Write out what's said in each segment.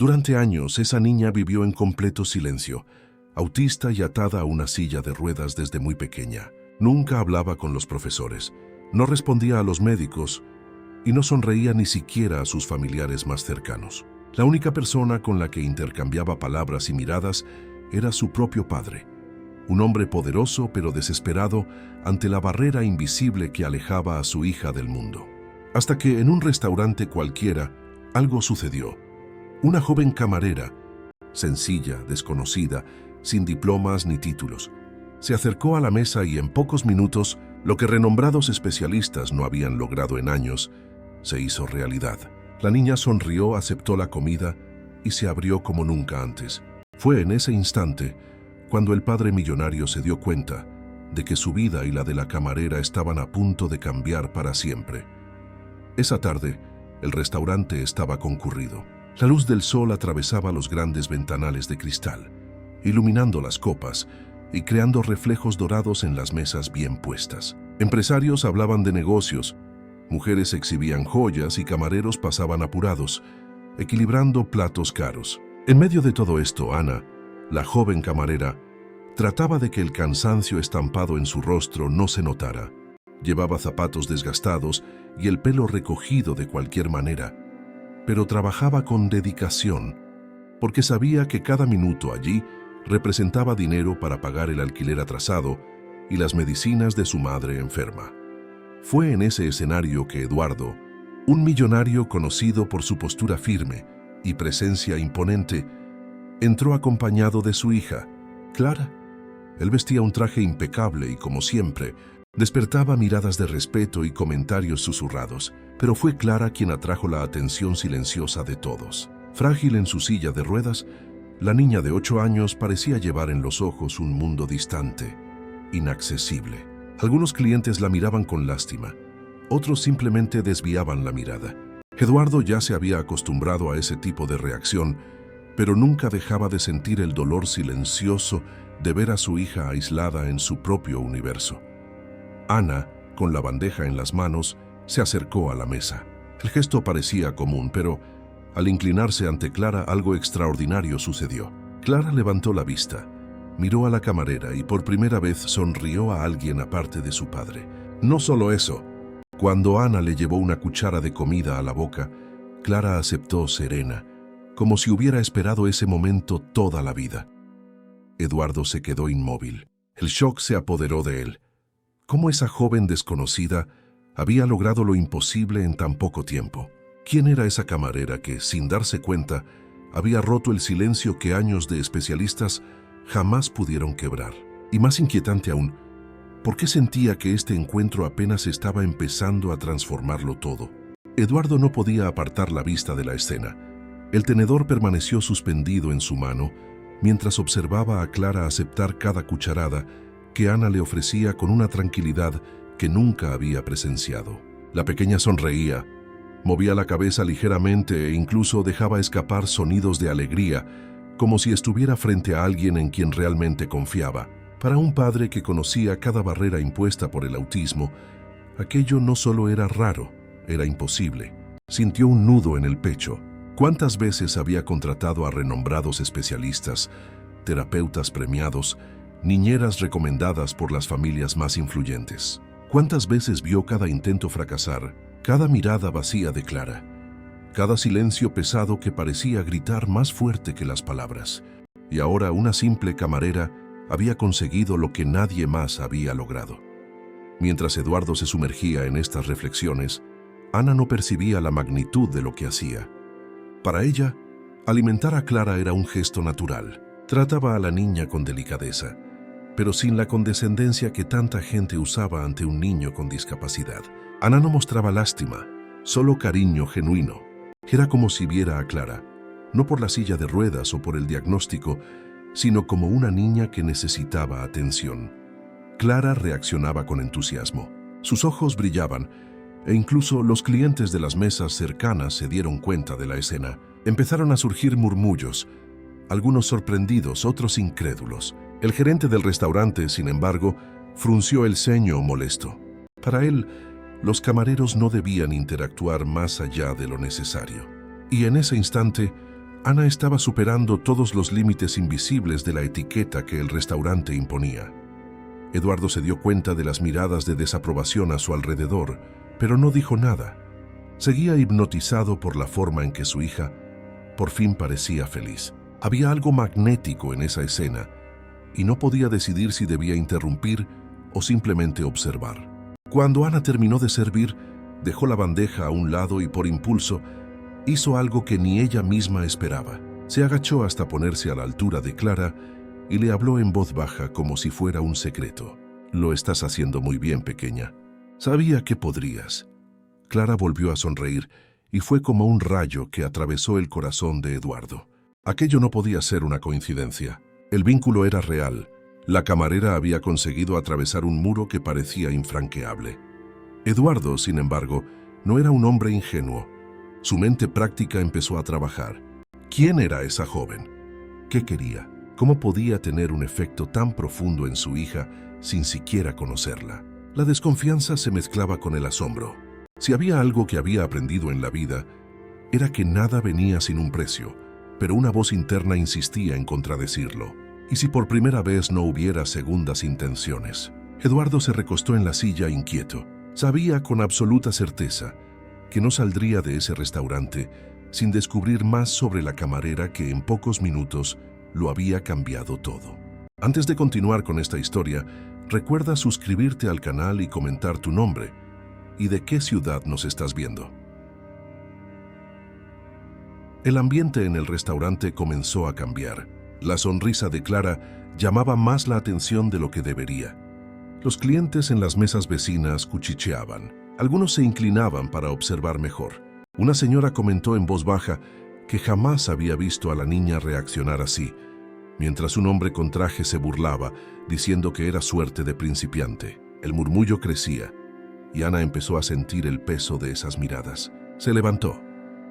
Durante años, esa niña vivió en completo silencio, autista y atada a una silla de ruedas desde muy pequeña. Nunca hablaba con los profesores, no respondía a los médicos y no sonreía ni siquiera a sus familiares más cercanos. La única persona con la que intercambiaba palabras y miradas era su propio padre, un hombre poderoso pero desesperado ante la barrera invisible que alejaba a su hija del mundo. Hasta que en un restaurante cualquiera, algo sucedió. Una joven camarera, sencilla, desconocida, sin diplomas ni títulos, se acercó a la mesa y en pocos minutos, lo que renombrados especialistas no habían logrado en años, se hizo realidad. La niña sonrió, aceptó la comida y se abrió como nunca antes. Fue en ese instante cuando el padre millonario se dio cuenta de que su vida y la de la camarera estaban a punto de cambiar para siempre. Esa tarde, el restaurante estaba concurrido. La luz del sol atravesaba los grandes ventanales de cristal, iluminando las copas y creando reflejos dorados en las mesas bien puestas. Empresarios hablaban de negocios, mujeres exhibían joyas y camareros pasaban apurados, equilibrando platos caros. En medio de todo esto, Ana, la joven camarera, trataba de que el cansancio estampado en su rostro no se notara. Llevaba zapatos desgastados y el pelo recogido de cualquier manera, pero trabajaba con dedicación, porque sabía que cada minuto allí representaba dinero para pagar el alquiler atrasado y las medicinas de su madre enferma. Fue en ese escenario que Eduardo, un millonario conocido por su postura firme y presencia imponente, entró acompañado de su hija, Clara. Él vestía un traje impecable y, como siempre, despertaba miradas de respeto y comentarios susurrados, pero fue Clara quien atrajo la atención silenciosa de todos. Frágil en su silla de ruedas, la niña de 8 años parecía llevar en los ojos un mundo distante, inaccesible. Algunos clientes la miraban con lástima, otros simplemente desviaban la mirada. Eduardo ya se había acostumbrado a ese tipo de reacción, pero nunca dejaba de sentir el dolor silencioso de ver a su hija aislada en su propio universo. Ana, con la bandeja en las manos, se acercó a la mesa. El gesto parecía común, pero al inclinarse ante Clara, algo extraordinario sucedió. Clara levantó la vista, miró a la camarera y por primera vez sonrió a alguien aparte de su padre. No solo eso, cuando Ana le llevó una cuchara de comida a la boca, Clara aceptó serena, como si hubiera esperado ese momento toda la vida. Eduardo se quedó inmóvil. El shock se apoderó de él. ¿Cómo esa joven desconocida había logrado lo imposible en tan poco tiempo? ¿Quién era esa camarera que, sin darse cuenta, había roto el silencio que años de especialistas jamás pudieron quebrar? Y más inquietante aún, ¿por qué sentía que este encuentro apenas estaba empezando a transformarlo todo? Eduardo no podía apartar la vista de la escena. El tenedor permaneció suspendido en su mano mientras observaba a Clara aceptar cada cucharada que Ana le ofrecía con una tranquilidad que nunca había presenciado. La pequeña sonreía, movía la cabeza ligeramente e incluso dejaba escapar sonidos de alegría, como si estuviera frente a alguien en quien realmente confiaba. Para un padre que conocía cada barrera impuesta por el autismo, aquello no solo era raro, era imposible. Sintió un nudo en el pecho. ¿Cuántas veces había contratado a renombrados especialistas, terapeutas premiados, niñeras recomendadas por las familias más influyentes? ¿Cuántas veces vio cada intento fracasar, cada mirada vacía de Clara, cada silencio pesado que parecía gritar más fuerte que las palabras? Y ahora una simple camarera había conseguido lo que nadie más había logrado. Mientras Eduardo se sumergía en estas reflexiones, Ana no percibía la magnitud de lo que hacía. Para ella, alimentar a Clara era un gesto natural. Trataba a la niña con delicadeza, pero sin la condescendencia que tanta gente usaba ante un niño con discapacidad. Ana no mostraba lástima, solo cariño genuino. Era como si viera a Clara, no por la silla de ruedas o por el diagnóstico, sino como una niña que necesitaba atención. Clara reaccionaba con entusiasmo. Sus ojos brillaban, e incluso los clientes de las mesas cercanas se dieron cuenta de la escena. Empezaron a surgir murmullos, algunos sorprendidos, otros incrédulos. El gerente del restaurante, sin embargo, frunció el ceño molesto. Para él, los camareros no debían interactuar más allá de lo necesario. Y en ese instante, Ana estaba superando todos los límites invisibles de la etiqueta que el restaurante imponía. Eduardo se dio cuenta de las miradas de desaprobación a su alrededor, pero no dijo nada. Seguía hipnotizado por la forma en que su hija por fin parecía feliz. Había algo magnético en esa escena y no podía decidir si debía interrumpir o simplemente observar. Cuando Ana terminó de servir, dejó la bandeja a un lado y por impulso hizo algo que ni ella misma esperaba. Se agachó hasta ponerse a la altura de Clara y le habló en voz baja como si fuera un secreto. «Lo estás haciendo muy bien, pequeña. Sabía que podrías». Clara volvió a sonreír y fue como un rayo que atravesó el corazón de Eduardo. Aquello no podía ser una coincidencia. El vínculo era real. La camarera había conseguido atravesar un muro que parecía infranqueable. Eduardo, sin embargo, no era un hombre ingenuo. Su mente práctica empezó a trabajar. ¿Quién era esa joven? ¿Qué quería? ¿Cómo podía tener un efecto tan profundo en su hija sin siquiera conocerla? La desconfianza se mezclaba con el asombro. Si había algo que había aprendido en la vida, era que nada venía sin un precio, pero una voz interna insistía en contradecirlo. ¿Y si por primera vez no hubiera segundas intenciones? Eduardo se recostó en la silla inquieto. Sabía con absoluta certeza que no saldría de ese restaurante sin descubrir más sobre la camarera que en pocos minutos lo había cambiado todo. Antes de continuar con esta historia, recuerda suscribirte al canal y comentar tu nombre y de qué ciudad nos estás viendo. El ambiente en el restaurante comenzó a cambiar. La sonrisa de Clara llamaba más la atención de lo que debería. Los clientes en las mesas vecinas cuchicheaban. Algunos se inclinaban para observar mejor. Una señora comentó en voz baja que jamás había visto a la niña reaccionar así, mientras un hombre con traje se burlaba, diciendo que era suerte de principiante. El murmullo crecía, y Ana empezó a sentir el peso de esas miradas. Se levantó,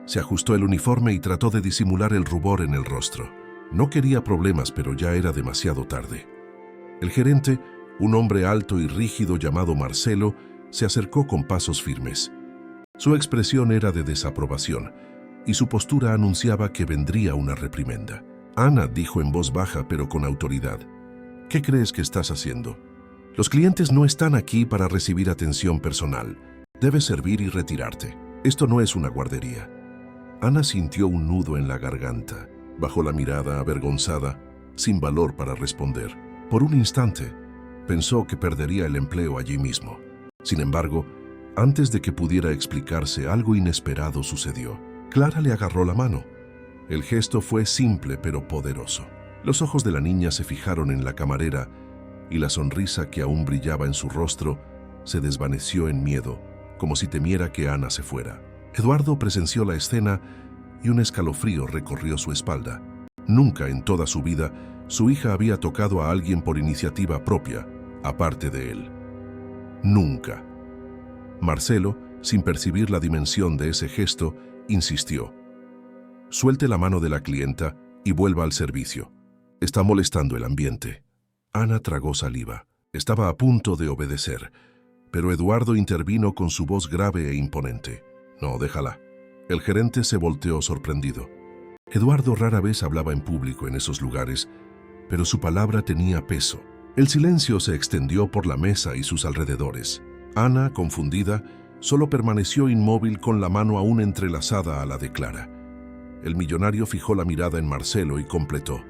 se ajustó el uniforme y trató de disimular el rubor en el rostro. No quería problemas, pero ya era demasiado tarde. El gerente, un hombre alto y rígido llamado Marcelo, se acercó con pasos firmes. Su expresión era de desaprobación, y su postura anunciaba que vendría una reprimenda. Ana dijo en voz baja pero con autoridad: «¿Qué crees que estás haciendo? Los clientes no están aquí para recibir atención personal. Debes servir y retirarte. Esto no es una guardería». Ana sintió un nudo en la garganta. Bajó la mirada avergonzada, sin valor para responder. Por un instante, pensó que perdería el empleo allí mismo. Sin embargo, antes de que pudiera explicarse, algo inesperado sucedió. Clara le agarró la mano. El gesto fue simple pero poderoso. Los ojos de la niña se fijaron en la camarera y la sonrisa que aún brillaba en su rostro se desvaneció en miedo, como si temiera que Ana se fuera. Eduardo presenció la escena y un escalofrío recorrió su espalda. Nunca en toda su vida su hija había tocado a alguien por iniciativa propia, aparte de él. Nunca. Marcelo, sin percibir la dimensión de ese gesto, insistió: «Suelte la mano de la clienta y vuelva al servicio. Está molestando el ambiente». Ana tragó saliva. Estaba a punto de obedecer, pero Eduardo intervino con su voz grave e imponente. «No, déjala». El gerente se volteó sorprendido. Eduardo rara vez hablaba en público en esos lugares, pero su palabra tenía peso. El silencio se extendió por la mesa y sus alrededores. Ana, confundida, solo permaneció inmóvil con la mano aún entrelazada a la de Clara. El millonario fijó la mirada en Marcelo y completó: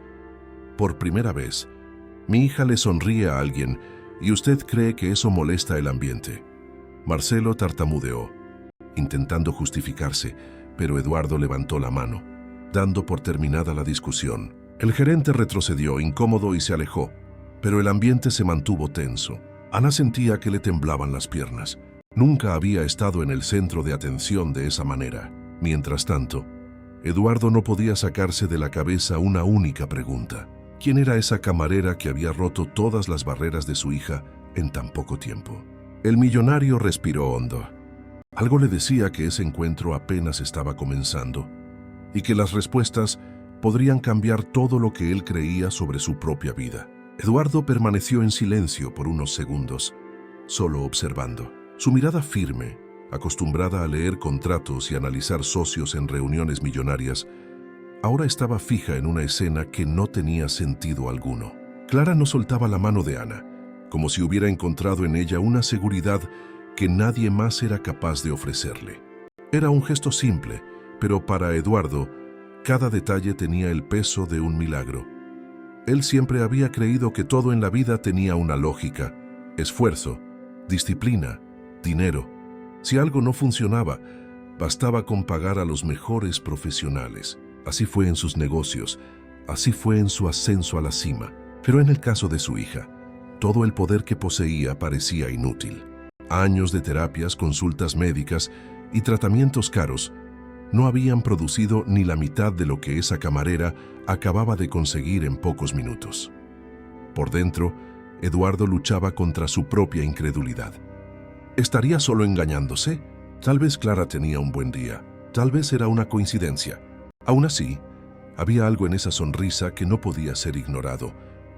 «Por primera vez, mi hija le sonríe a alguien y usted cree que eso molesta el ambiente». Marcelo tartamudeó, intentando justificarse, pero Eduardo levantó la mano, dando por terminada la discusión. El gerente retrocedió, incómodo, y se alejó, pero el ambiente se mantuvo tenso. Ana sentía que le temblaban las piernas. Nunca había estado en el centro de atención de esa manera. Mientras tanto, Eduardo no podía sacarse de la cabeza una única pregunta: ¿quién era esa camarera que había roto todas las barreras de su hija en tan poco tiempo? El millonario respiró hondo. Algo le decía que ese encuentro apenas estaba comenzando y que las respuestas podrían cambiar todo lo que él creía sobre su propia vida. Eduardo permaneció en silencio por unos segundos, solo observando. Su mirada firme, acostumbrada a leer contratos y analizar socios en reuniones millonarias, ahora estaba fija en una escena que no tenía sentido alguno. Clara no soltaba la mano de Ana, como si hubiera encontrado en ella una seguridad que nadie más era capaz de ofrecerle. Era un gesto simple, pero para Eduardo, cada detalle tenía el peso de un milagro. Él siempre había creído que todo en la vida tenía una lógica: esfuerzo, disciplina, dinero. Si algo no funcionaba, bastaba con pagar a los mejores profesionales. Así fue en sus negocios, así fue en su ascenso a la cima. Pero en el caso de su hija, todo el poder que poseía parecía inútil. Años de terapias, consultas médicas y tratamientos caros no habían producido ni la mitad de lo que esa camarera acababa de conseguir en pocos minutos. Por dentro, Eduardo luchaba contra su propia incredulidad. ¿Estaría solo engañándose? Tal vez Clara tenía un buen día, tal vez era una coincidencia. Aún así, había algo en esa sonrisa que no podía ser ignorado,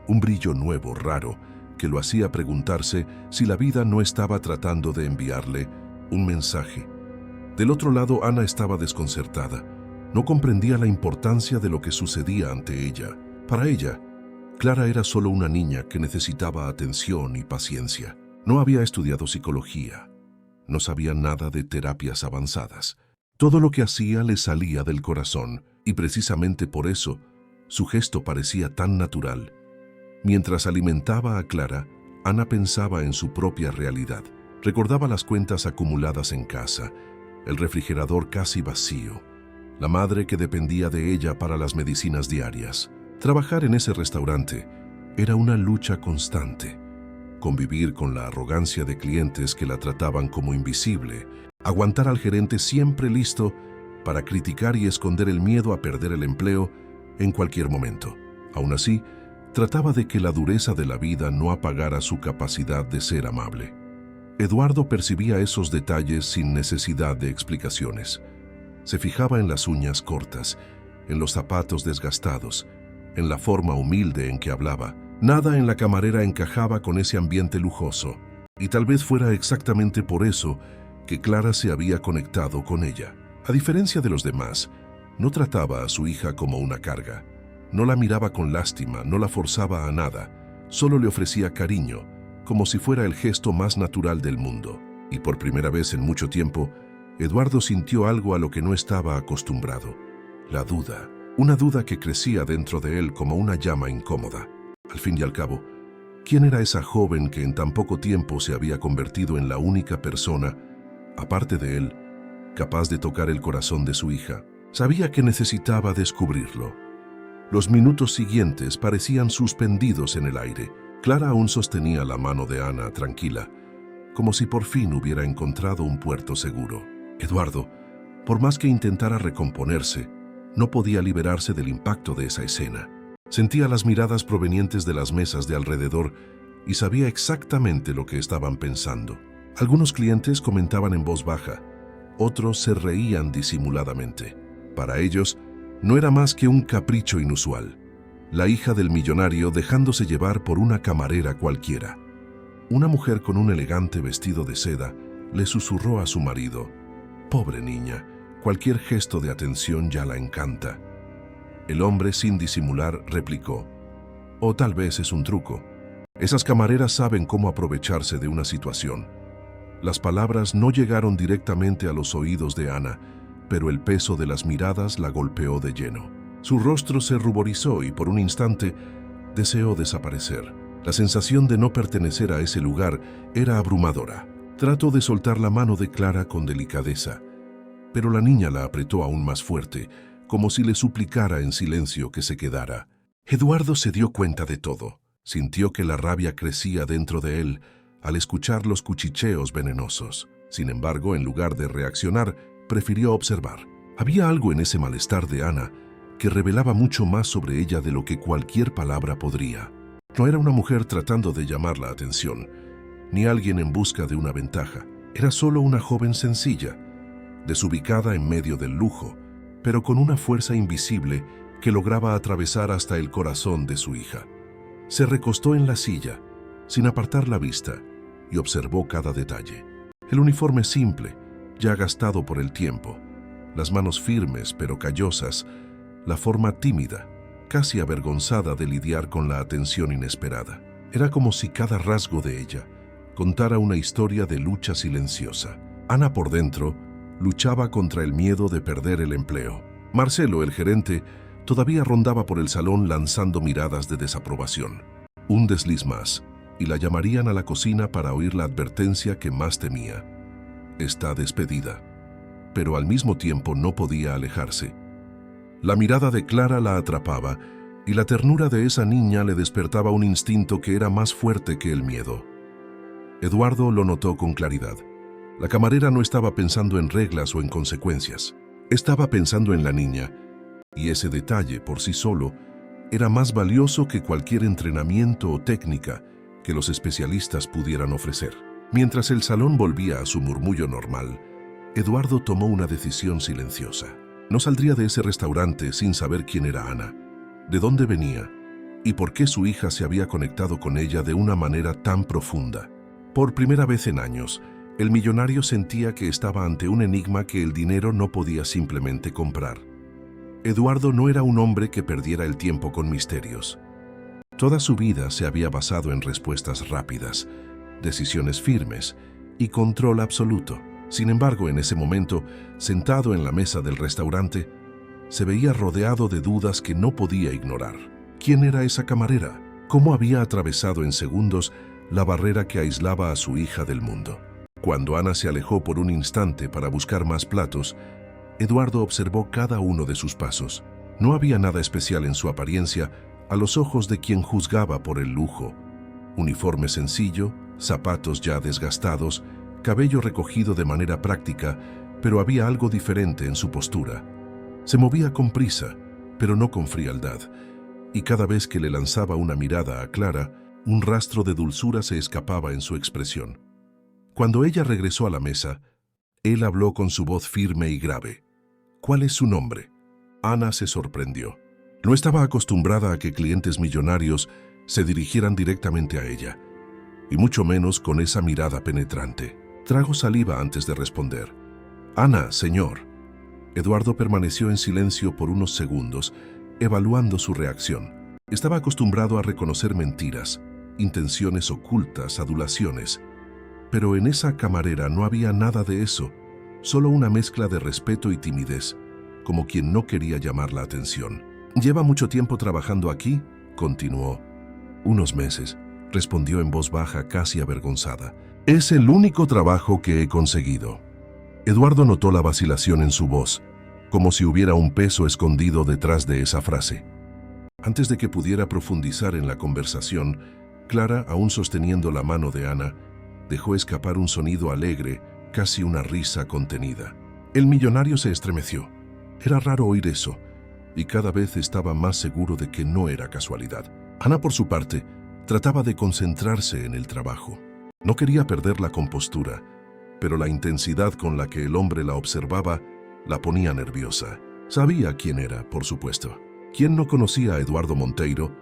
un brillo nuevo, raro, que lo hacía preguntarse si la vida no estaba tratando de enviarle un mensaje. Del otro lado, Ana estaba desconcertada. No comprendía la importancia de lo que sucedía ante ella. Para ella, Clara era solo una niña que necesitaba atención y paciencia. No había estudiado psicología. No sabía nada de terapias avanzadas. Todo lo que hacía le salía del corazón, y precisamente por eso, su gesto parecía tan natural. Mientras alimentaba a Clara, Ana pensaba en su propia realidad. Recordaba las cuentas acumuladas en casa, el refrigerador casi vacío, la madre que dependía de ella para las medicinas diarias. Trabajar en ese restaurante era una lucha constante. Convivir con la arrogancia de clientes que la trataban como invisible, aguantar al gerente siempre listo para criticar y esconder el miedo a perder el empleo en cualquier momento. Aún así, trataba de que la dureza de la vida no apagara su capacidad de ser amable. Eduardo percibía esos detalles sin necesidad de explicaciones. Se fijaba en las uñas cortas, en los zapatos desgastados, en la forma humilde en que hablaba. Nada en la camarera encajaba con ese ambiente lujoso, y tal vez fuera exactamente por eso que Clara se había conectado con ella. A diferencia de los demás, no trataba a su hija como una carga. No la miraba con lástima, no la forzaba a nada, solo le ofrecía cariño, como si fuera el gesto más natural del mundo. Y por primera vez en mucho tiempo, Eduardo sintió algo a lo que no estaba acostumbrado: la duda. Una duda que crecía dentro de él como una llama incómoda. Al fin y al cabo, ¿quién era esa joven que en tan poco tiempo se había convertido en la única persona, aparte de él, capaz de tocar el corazón de su hija? Sabía que necesitaba descubrirlo. Los minutos siguientes parecían suspendidos en el aire. Clara aún sostenía la mano de Ana tranquila, como si por fin hubiera encontrado un puerto seguro. Eduardo, por más que intentara recomponerse, no podía liberarse del impacto de esa escena. Sentía las miradas provenientes de las mesas de alrededor y sabía exactamente lo que estaban pensando. Algunos clientes comentaban en voz baja, otros se reían disimuladamente. Para ellos, no era más que un capricho inusual. La hija del millonario dejándose llevar por una camarera cualquiera. Una mujer con un elegante vestido de seda le susurró a su marido: «Pobre niña, cualquier gesto de atención ya la encanta». El hombre, sin disimular, replicó: «O tal vez es un truco. Esas camareras saben cómo aprovecharse de una situación». Las palabras no llegaron directamente a los oídos de Ana, pero el peso de las miradas la golpeó de lleno. Su rostro se ruborizó y por un instante deseó desaparecer. La sensación de no pertenecer a ese lugar era abrumadora. Trató de soltar la mano de Clara con delicadeza, pero la niña la apretó aún más fuerte, como si le suplicara en silencio que se quedara. Eduardo se dio cuenta de todo. Sintió que la rabia crecía dentro de él al escuchar los cuchicheos venenosos. Sin embargo, en lugar de reaccionar, prefirió observar. Había algo en ese malestar de Ana que revelaba mucho más sobre ella de lo que cualquier palabra podría. No era una mujer tratando de llamar la atención, ni alguien en busca de una ventaja. Era solo una joven sencilla, desubicada en medio del lujo, pero con una fuerza invisible que lograba atravesar hasta el corazón de su hija. Se recostó en la silla, sin apartar la vista, y observó cada detalle. El uniforme simple, ya gastado por el tiempo, las manos firmes pero callosas, la forma tímida, casi avergonzada de lidiar con la atención inesperada. Era como si cada rasgo de ella contara una historia de lucha silenciosa. Ana por dentro luchaba contra el miedo de perder el empleo. Marcelo, el gerente, todavía rondaba por el salón lanzando miradas de desaprobación. Un desliz más, y la llamarían a la cocina para oír la advertencia que más temía. Está despedida. Pero al mismo tiempo no podía alejarse. La mirada de Clara la atrapaba, y la ternura de esa niña le despertaba un instinto que era más fuerte que el miedo. Eduardo lo notó con claridad. La camarera no estaba pensando en reglas o en consecuencias. Estaba pensando en la niña, y ese detalle por sí solo era más valioso que cualquier entrenamiento o técnica que los especialistas pudieran ofrecer. Mientras el salón volvía a su murmullo normal, Eduardo tomó una decisión silenciosa. No saldría de ese restaurante sin saber quién era Ana, de dónde venía y por qué su hija se había conectado con ella de una manera tan profunda. Por primera vez en años, el millonario sentía que estaba ante un enigma que el dinero no podía simplemente comprar. Eduardo no era un hombre que perdiera el tiempo con misterios. Toda su vida se había basado en respuestas rápidas, decisiones firmes y control absoluto. Sin embargo, en ese momento, sentado en la mesa del restaurante, se veía rodeado de dudas que no podía ignorar. ¿Quién era esa camarera? ¿Cómo había atravesado en segundos la barrera que aislaba a su hija del mundo? Cuando Ana se alejó por un instante para buscar más platos, Eduardo observó cada uno de sus pasos. No había nada especial en su apariencia a los ojos de quien juzgaba por el lujo. Uniforme sencillo, zapatos ya desgastados, cabello recogido de manera práctica, pero había algo diferente en su postura. Se movía con prisa, pero no con frialdad, y cada vez que le lanzaba una mirada a Clara, un rastro de dulzura se escapaba en su expresión. Cuando ella regresó a la mesa, él habló con su voz firme y grave. ¿Cuál es su nombre? Ana se sorprendió. No estaba acostumbrada a que clientes millonarios se dirigieran directamente a ella, y mucho menos con esa mirada penetrante. Tragó saliva antes de responder. Ana, señor. Eduardo permaneció en silencio por unos segundos, evaluando su reacción. Estaba acostumbrado a reconocer mentiras, intenciones ocultas, adulaciones. Pero en esa camarera no había nada de eso, solo una mezcla de respeto y timidez, como quien no quería llamar la atención. ¿Lleva mucho tiempo trabajando aquí?, continuó. Unos meses, respondió en voz baja, casi avergonzada. Es el único trabajo que he conseguido. Eduardo notó la vacilación en su voz, como si hubiera un peso escondido detrás de esa frase. Antes de que pudiera profundizar en la conversación, Clara, aún sosteniendo la mano de Ana, dejó escapar un sonido alegre, casi una risa contenida. El millonario se estremeció. Era raro oír eso, y cada vez estaba más seguro de que no era casualidad. Ana, por su parte, trataba de concentrarse en el trabajo. No quería perder la compostura, pero la intensidad con la que el hombre la observaba la ponía nerviosa. Sabía quién era, por supuesto. ¿Quién no conocía a Eduardo Monteiro,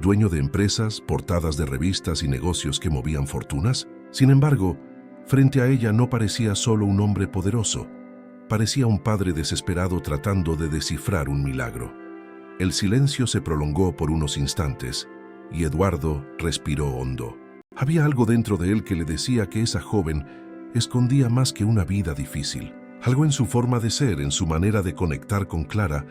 dueño de empresas, portadas de revistas y negocios que movían fortunas? Sin embargo, frente a ella no parecía solo un hombre poderoso, parecía un padre desesperado tratando de descifrar un milagro. El silencio se prolongó por unos instantes, y Eduardo respiró hondo. Había algo dentro de él que le decía que esa joven escondía más que una vida difícil. Algo en su forma de ser, en su manera de conectar con Clara,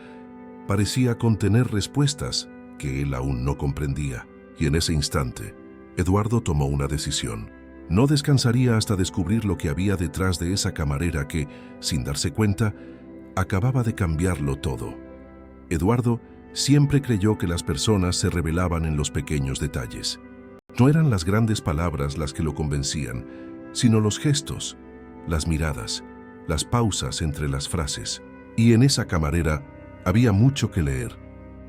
parecía contener respuestas que él aún no comprendía. Y en ese instante, Eduardo tomó una decisión. No descansaría hasta descubrir lo que había detrás de esa camarera que, sin darse cuenta, acababa de cambiarlo todo. Eduardo siempre creyó que las personas se revelaban en los pequeños detalles. No eran las grandes palabras las que lo convencían, sino los gestos, las miradas, las pausas entre las frases. Y en esa camarera había mucho que leer,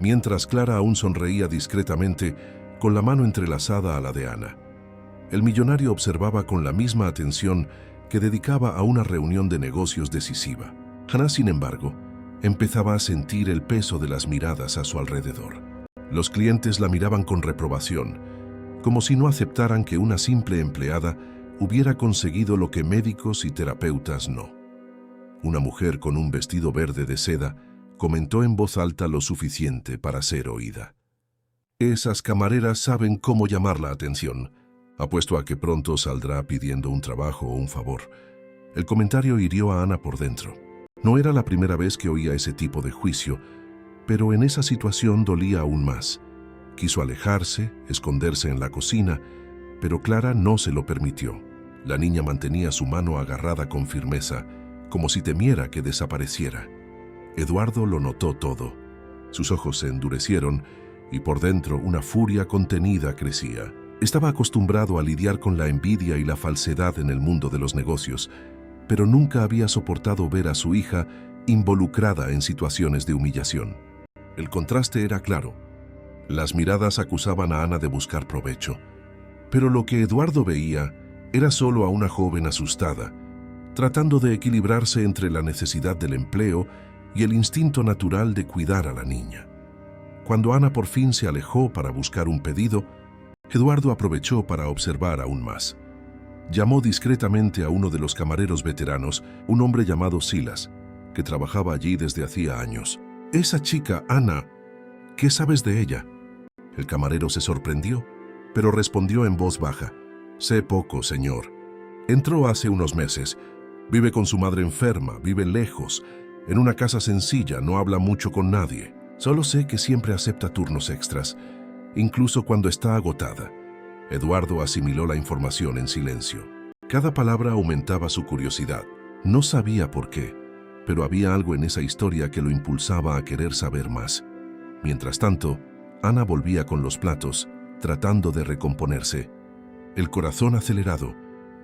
mientras Clara aún sonreía discretamente con la mano entrelazada a la de Ana. El millonario observaba con la misma atención que dedicaba a una reunión de negocios decisiva. Ana, sin embargo, empezaba a sentir el peso de las miradas a su alrededor. Los clientes la miraban con reprobación, como si no aceptaran que una simple empleada hubiera conseguido lo que médicos y terapeutas no. Una mujer con un vestido verde de seda, comentó en voz alta lo suficiente para ser oída. Esas camareras saben cómo llamar la atención. Apuesto a que pronto saldrá pidiendo un trabajo o un favor. El comentario hirió a Ana por dentro. No era la primera vez que oía ese tipo de juicio, pero en esa situación dolía aún más. Quiso alejarse, esconderse en la cocina, pero Clara no se lo permitió. La niña mantenía su mano agarrada con firmeza, como si temiera que desapareciera. Eduardo lo notó todo. Sus ojos se endurecieron y por dentro una furia contenida crecía. Estaba acostumbrado a lidiar con la envidia y la falsedad en el mundo de los negocios, pero nunca había soportado ver a su hija involucrada en situaciones de humillación. El contraste era claro. Las miradas acusaban a Ana de buscar provecho, pero lo que Eduardo veía era solo a una joven asustada, tratando de equilibrarse entre la necesidad del empleo y el instinto natural de cuidar a la niña. Cuando Ana por fin se alejó para buscar un pedido, Eduardo aprovechó para observar aún más. Llamó discretamente a uno de los camareros veteranos, un hombre llamado Silas, que trabajaba allí desde hacía años. «Esa chica, Ana, ¿qué sabes de ella?». El camarero se sorprendió, pero respondió en voz baja. «Sé poco, señor. Entró hace unos meses. Vive con su madre enferma, vive lejos, en una casa sencilla, no habla mucho con nadie. Solo sé que siempre acepta turnos extras, incluso cuando está agotada». Eduardo asimiló la información en silencio. Cada palabra aumentaba su curiosidad. No sabía por qué, pero había algo en esa historia que lo impulsaba a querer saber más. Mientras tanto, Ana volvía con los platos, tratando de recomponerse. El corazón acelerado,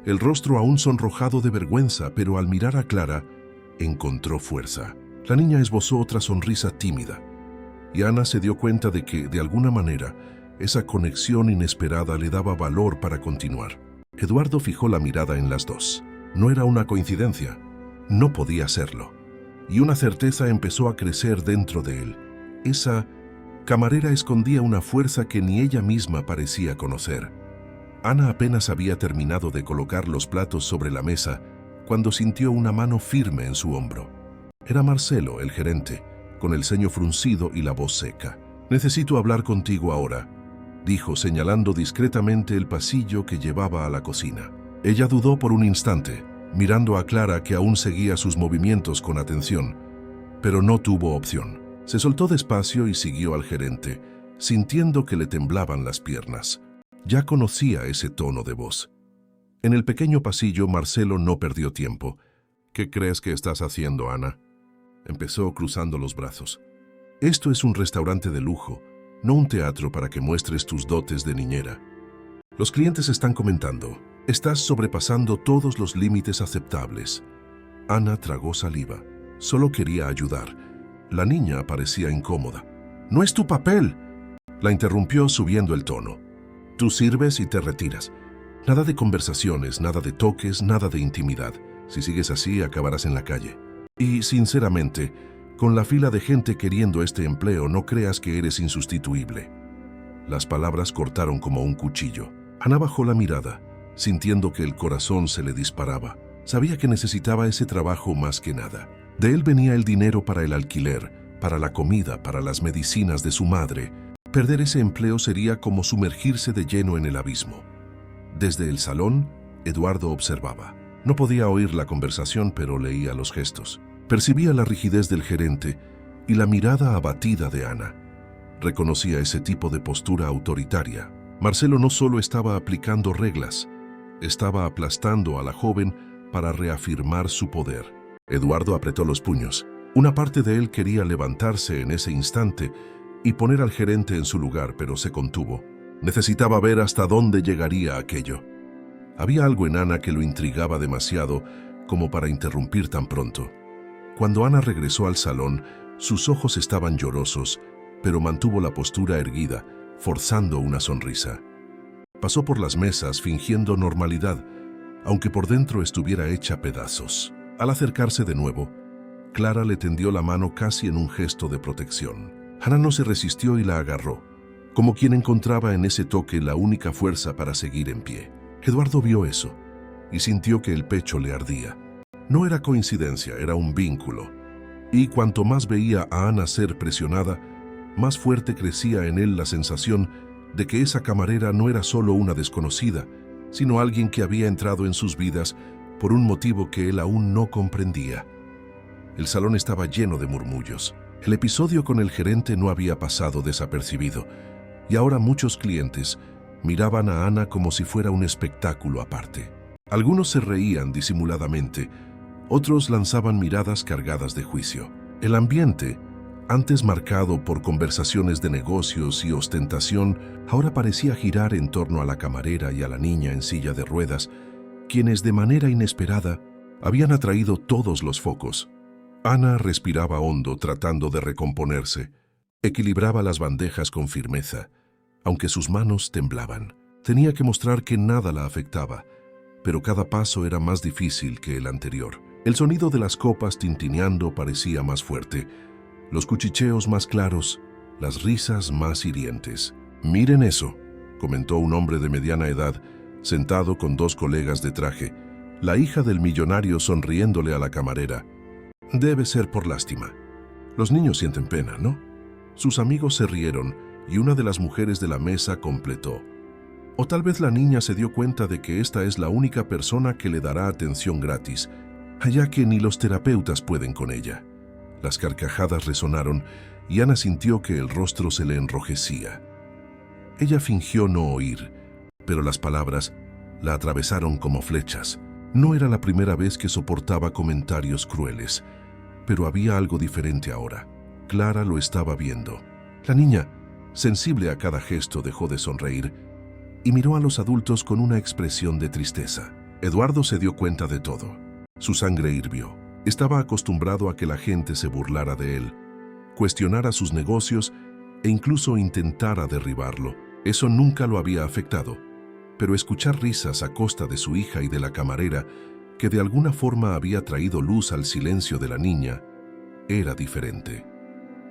el rostro aún sonrojado de vergüenza, pero al mirar a Clara, encontró fuerza. La niña esbozó otra sonrisa tímida, y Ana se dio cuenta de que, de alguna manera, esa conexión inesperada le daba valor para continuar. Eduardo fijó la mirada en las dos. No era una coincidencia, no podía serlo. Y una certeza empezó a crecer dentro de él. Esa camarera escondía una fuerza que ni ella misma parecía conocer. Ana apenas había terminado de colocar los platos sobre la mesa cuando sintió una mano firme en su hombro. Era Marcelo, el gerente, con el ceño fruncido y la voz seca. «Necesito hablar contigo ahora», dijo señalando discretamente el pasillo que llevaba a la cocina. Ella dudó por un instante, mirando a Clara que aún seguía sus movimientos con atención, pero no tuvo opción. Se soltó despacio y siguió al gerente, sintiendo que le temblaban las piernas. Ya conocía ese tono de voz. En el pequeño pasillo, Marcelo no perdió tiempo. «¿Qué crees que estás haciendo, Ana?», empezó cruzando los brazos. «Esto es un restaurante de lujo, no un teatro para que muestres tus dotes de niñera. Los clientes están comentando. Estás sobrepasando todos los límites aceptables». Ana tragó saliva. Solo quería ayudar. La niña parecía incómoda. «No es tu papel», la interrumpió subiendo el tono. «Tú sirves y te retiras. Nada de conversaciones, nada de toques, nada de intimidad. Si sigues así, acabarás en la calle. Y, sinceramente, con la fila de gente queriendo este empleo, no creas que eres insustituible». Las palabras cortaron como un cuchillo. Ana bajó la mirada, sintiendo que el corazón se le disparaba. Sabía que necesitaba ese trabajo más que nada. De él venía el dinero para el alquiler, para la comida, para las medicinas de su madre. Perder ese empleo sería como sumergirse de lleno en el abismo. Desde el salón, Eduardo observaba. No podía oír la conversación, pero leía los gestos. Percibía la rigidez del gerente y la mirada abatida de Ana. Reconocía ese tipo de postura autoritaria. Marcelo no solo estaba aplicando reglas, estaba aplastando a la joven para reafirmar su poder. Eduardo apretó los puños. Una parte de él quería levantarse en ese instante y poner al gerente en su lugar, pero se contuvo. Necesitaba ver hasta dónde llegaría aquello. Había algo en Ana que lo intrigaba demasiado como para interrumpir tan pronto. Cuando Ana regresó al salón, sus ojos estaban llorosos, pero mantuvo la postura erguida, forzando una sonrisa. Pasó por las mesas fingiendo normalidad, aunque por dentro estuviera hecha pedazos. Al acercarse de nuevo, Clara le tendió la mano casi en un gesto de protección. Ana no se resistió y la agarró, como quien encontraba en ese toque la única fuerza para seguir en pie. Eduardo vio eso y sintió que el pecho le ardía. No era coincidencia, era un vínculo. Y cuanto más veía a Ana ser presionada, más fuerte crecía en él la sensación de que esa camarera no era solo una desconocida, sino alguien que había entrado en sus vidas por un motivo que él aún no comprendía. El salón estaba lleno de murmullos. El episodio con el gerente no había pasado desapercibido, y ahora muchos clientes miraban a Ana como si fuera un espectáculo aparte. Algunos se reían disimuladamente, otros lanzaban miradas cargadas de juicio. El ambiente, antes marcado por conversaciones de negocios y ostentación, ahora parecía girar en torno a la camarera y a la niña en silla de ruedas, quienes de manera inesperada habían atraído todos los focos. Ana respiraba hondo tratando de recomponerse. Equilibraba las bandejas con firmeza, aunque sus manos temblaban. Tenía que mostrar que nada la afectaba, pero cada paso era más difícil que el anterior. El sonido de las copas tintineando parecía más fuerte, los cuchicheos más claros, las risas más hirientes. «Miren eso», comentó un hombre de mediana edad, sentado con dos colegas de traje, la hija del millonario sonriéndole a la camarera. «Debe ser por lástima. Los niños sienten pena, ¿no?» Sus amigos se rieron y una de las mujeres de la mesa completó. «O tal vez la niña se dio cuenta de que esta es la única persona que le dará atención gratis, ya que ni los terapeutas pueden con ella». Las carcajadas resonaron y Ana sintió que el rostro se le enrojecía. Ella fingió no oír, pero las palabras la atravesaron como flechas. No era la primera vez que soportaba comentarios crueles, pero había algo diferente ahora. Clara lo estaba viendo. La niña, sensible a cada gesto, dejó de sonreír y miró a los adultos con una expresión de tristeza. Eduardo se dio cuenta de todo. Su sangre hirvió. Estaba acostumbrado a que la gente se burlara de él, cuestionara sus negocios e incluso intentara derribarlo. Eso nunca lo había afectado, pero escuchar risas a costa de su hija y de la camarera, que de alguna forma había traído luz al silencio de la niña, era diferente.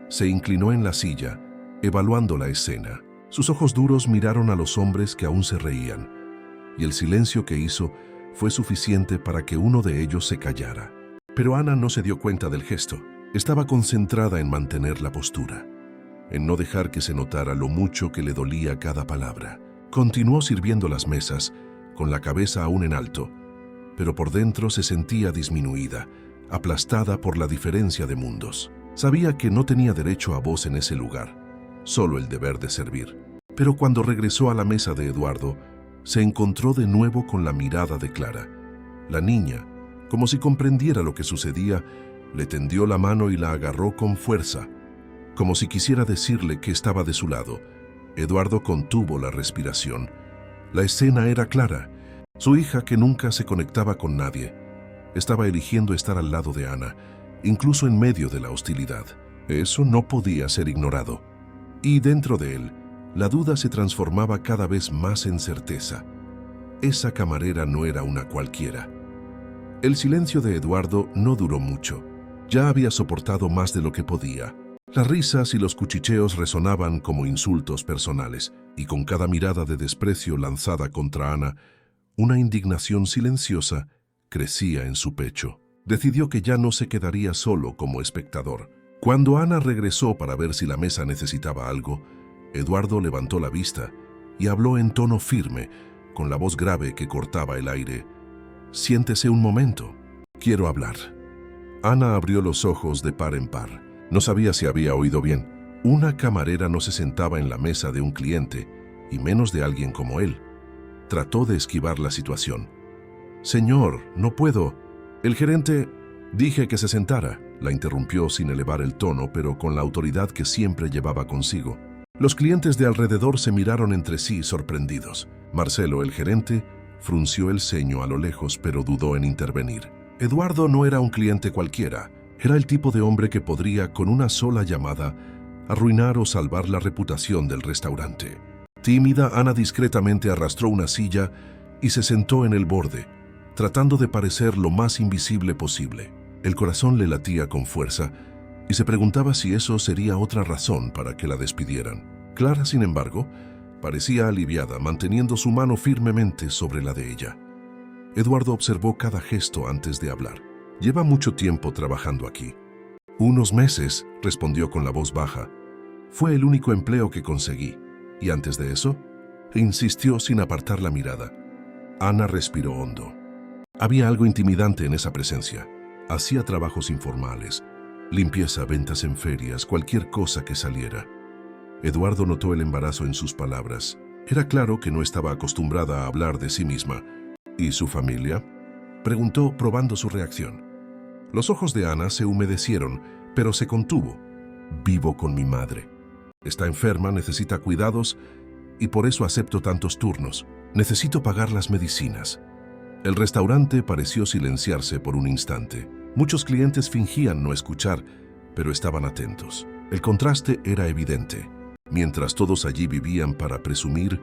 Se inclinó en la silla, evaluando la escena. Sus ojos duros miraron a los hombres que aún se reían, y el silencio que hizo fue suficiente para que uno de ellos se callara. Pero Ana no se dio cuenta del gesto. Estaba concentrada en mantener la postura, en no dejar que se notara lo mucho que le dolía cada palabra. Continuó sirviendo las mesas, con la cabeza aún en alto, pero por dentro se sentía disminuida, aplastada por la diferencia de mundos. Sabía que no tenía derecho a voz en ese lugar, solo el deber de servir. Pero cuando regresó a la mesa de Eduardo, se encontró de nuevo con la mirada de Clara. La niña, como si comprendiera lo que sucedía, le tendió la mano y la agarró con fuerza, como si quisiera decirle que estaba de su lado. Eduardo contuvo la respiración. La escena era clara. Su hija, que nunca se conectaba con nadie, estaba eligiendo estar al lado de Ana, incluso en medio de la hostilidad. Eso no podía ser ignorado. Y dentro de él, la duda se transformaba cada vez más en certeza. Esa camarera no era una cualquiera. El silencio de Eduardo no duró mucho. Ya había soportado más de lo que podía. Las risas y los cuchicheos resonaban como insultos personales, y con cada mirada de desprecio lanzada contra Ana, una indignación silenciosa crecía en su pecho. Decidió que ya no se quedaría solo como espectador. Cuando Ana regresó para ver si la mesa necesitaba algo, Eduardo levantó la vista y habló en tono firme, con la voz grave que cortaba el aire. «Siéntese un momento. Quiero hablar». Ana abrió los ojos de par en par. No sabía si había oído bien. Una camarera no se sentaba en la mesa de un cliente, y menos de alguien como él. Trató de esquivar la situación. «Señor, no puedo. El gerente...» «Dije que se sentara», la interrumpió sin elevar el tono, pero con la autoridad que siempre llevaba consigo. Los clientes de alrededor se miraron entre sí sorprendidos. Marcelo, el gerente, frunció el ceño a lo lejos, pero dudó en intervenir. Eduardo no era un cliente cualquiera. Era el tipo de hombre que podría, con una sola llamada, arruinar o salvar la reputación del restaurante. Tímida, Ana discretamente arrastró una silla y se sentó en el borde, tratando de parecer lo más invisible posible. El corazón le latía con fuerza y se preguntaba si eso sería otra razón para que la despidieran. Clara, sin embargo, parecía aliviada, manteniendo su mano firmemente sobre la de ella. Eduardo observó cada gesto antes de hablar. «Lleva mucho tiempo trabajando aquí». Unos meses, respondió con la voz baja. Fue el único empleo que conseguí. ¿Y antes de eso? Insistió sin apartar la mirada. Ana respiró hondo. Había algo intimidante en esa presencia. Hacía trabajos informales, limpieza, ventas en ferias, cualquier cosa que saliera. Eduardo notó el embarazo en sus palabras. Era claro que no estaba acostumbrada a hablar de sí misma. ¿Y su familia?, preguntó, probando su reacción. Los ojos de Ana se humedecieron, pero se contuvo. Vivo con mi madre. Está enferma, necesita cuidados y por eso acepto tantos turnos. Necesito pagar las medicinas. El restaurante pareció silenciarse por un instante. Muchos clientes fingían no escuchar, pero estaban atentos. El contraste era evidente. Mientras todos allí vivían para presumir,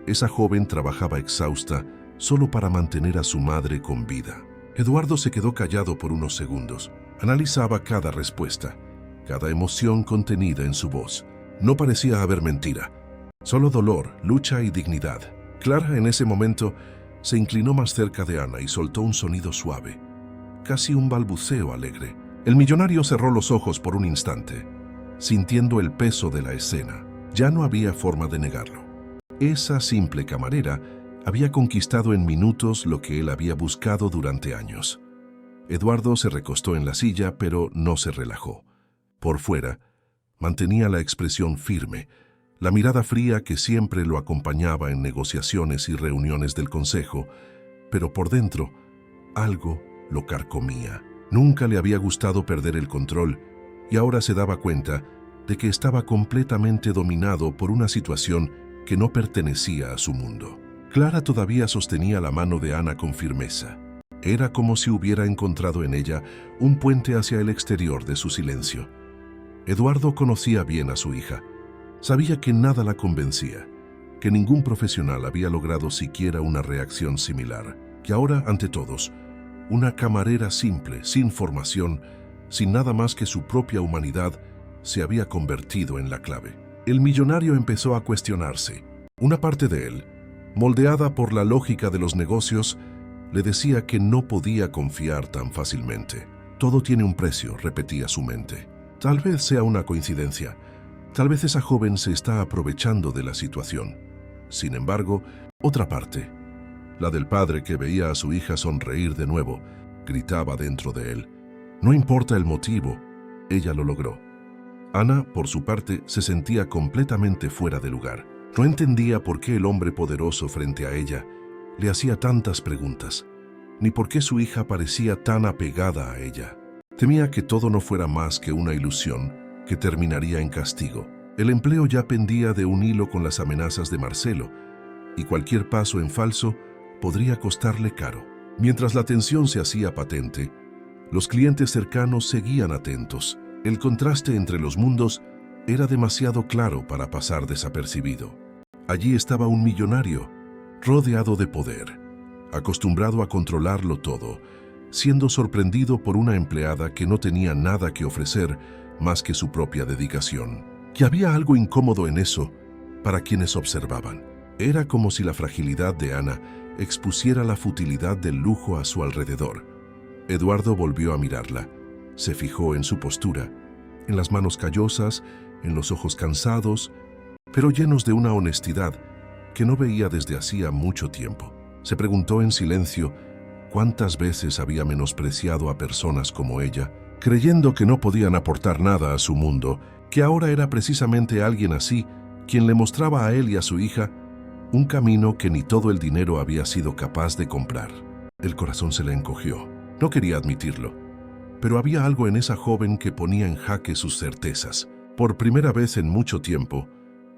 esa joven trabajaba exhausta solo para mantener a su madre con vida. Eduardo se quedó callado por unos segundos. Analizaba cada respuesta, cada emoción contenida en su voz. No parecía haber mentira, solo dolor, lucha y dignidad. Clara, en ese momento, se inclinó más cerca de Ana y soltó un sonido suave, casi un balbuceo alegre. El millonario cerró los ojos por un instante, sintiendo el peso de la escena. Ya no había forma de negarlo. Esa simple camarera había conquistado en minutos lo que él había buscado durante años. Eduardo se recostó en la silla, pero no se relajó. Por fuera, mantenía la expresión firme, la mirada fría que siempre lo acompañaba en negociaciones y reuniones del consejo, pero por dentro, algo lo carcomía. Nunca le había gustado perder el control y ahora se daba cuenta de que estaba completamente dominado por una situación que no pertenecía a su mundo. Clara todavía sostenía la mano de Ana con firmeza. Era como si hubiera encontrado en ella un puente hacia el exterior de su silencio. Eduardo conocía bien a su hija. Sabía que nada la convencía, que ningún profesional había logrado siquiera una reacción similar, que ahora, ante todos, una camarera simple, sin formación, sin nada más que su propia humanidad, se había convertido en la clave. El millonario empezó a cuestionarse. Una parte de él, moldeada por la lógica de los negocios, le decía que no podía confiar tan fácilmente. Todo tiene un precio, repetía su mente. Tal vez sea una coincidencia. Tal vez esa joven se está aprovechando de la situación. Sin embargo, otra parte, la del padre que veía a su hija sonreír de nuevo, gritaba dentro de él. No importa el motivo, ella lo logró. Ana, por su parte, se sentía completamente fuera de lugar. No entendía por qué el hombre poderoso frente a ella le hacía tantas preguntas, ni por qué su hija parecía tan apegada a ella. Temía que todo no fuera más que una ilusión que terminaría en castigo. El empleo ya pendía de un hilo con las amenazas de Marcelo, y cualquier paso en falso podría costarle caro. Mientras la tensión se hacía patente, los clientes cercanos seguían atentos. El contraste entre los mundos era demasiado claro para pasar desapercibido. Allí estaba un millonario, rodeado de poder, acostumbrado a controlarlo todo, siendo sorprendido por una empleada que no tenía nada que ofrecer más que su propia dedicación. Que había algo incómodo en eso para quienes observaban. Era como si la fragilidad de Ana expusiera la futilidad del lujo a su alrededor. Eduardo volvió a mirarla. Se fijó en su postura, en las manos callosas, en los ojos cansados, pero llenos de una honestidad que no veía desde hacía mucho tiempo. Se preguntó en silencio cuántas veces había menospreciado a personas como ella, creyendo que no podían aportar nada a su mundo, que ahora era precisamente alguien así quien le mostraba a él y a su hija un camino que ni todo el dinero había sido capaz de comprar. El corazón se le encogió. No quería admitirlo, pero había algo en esa joven que ponía en jaque sus certezas. Por primera vez en mucho tiempo,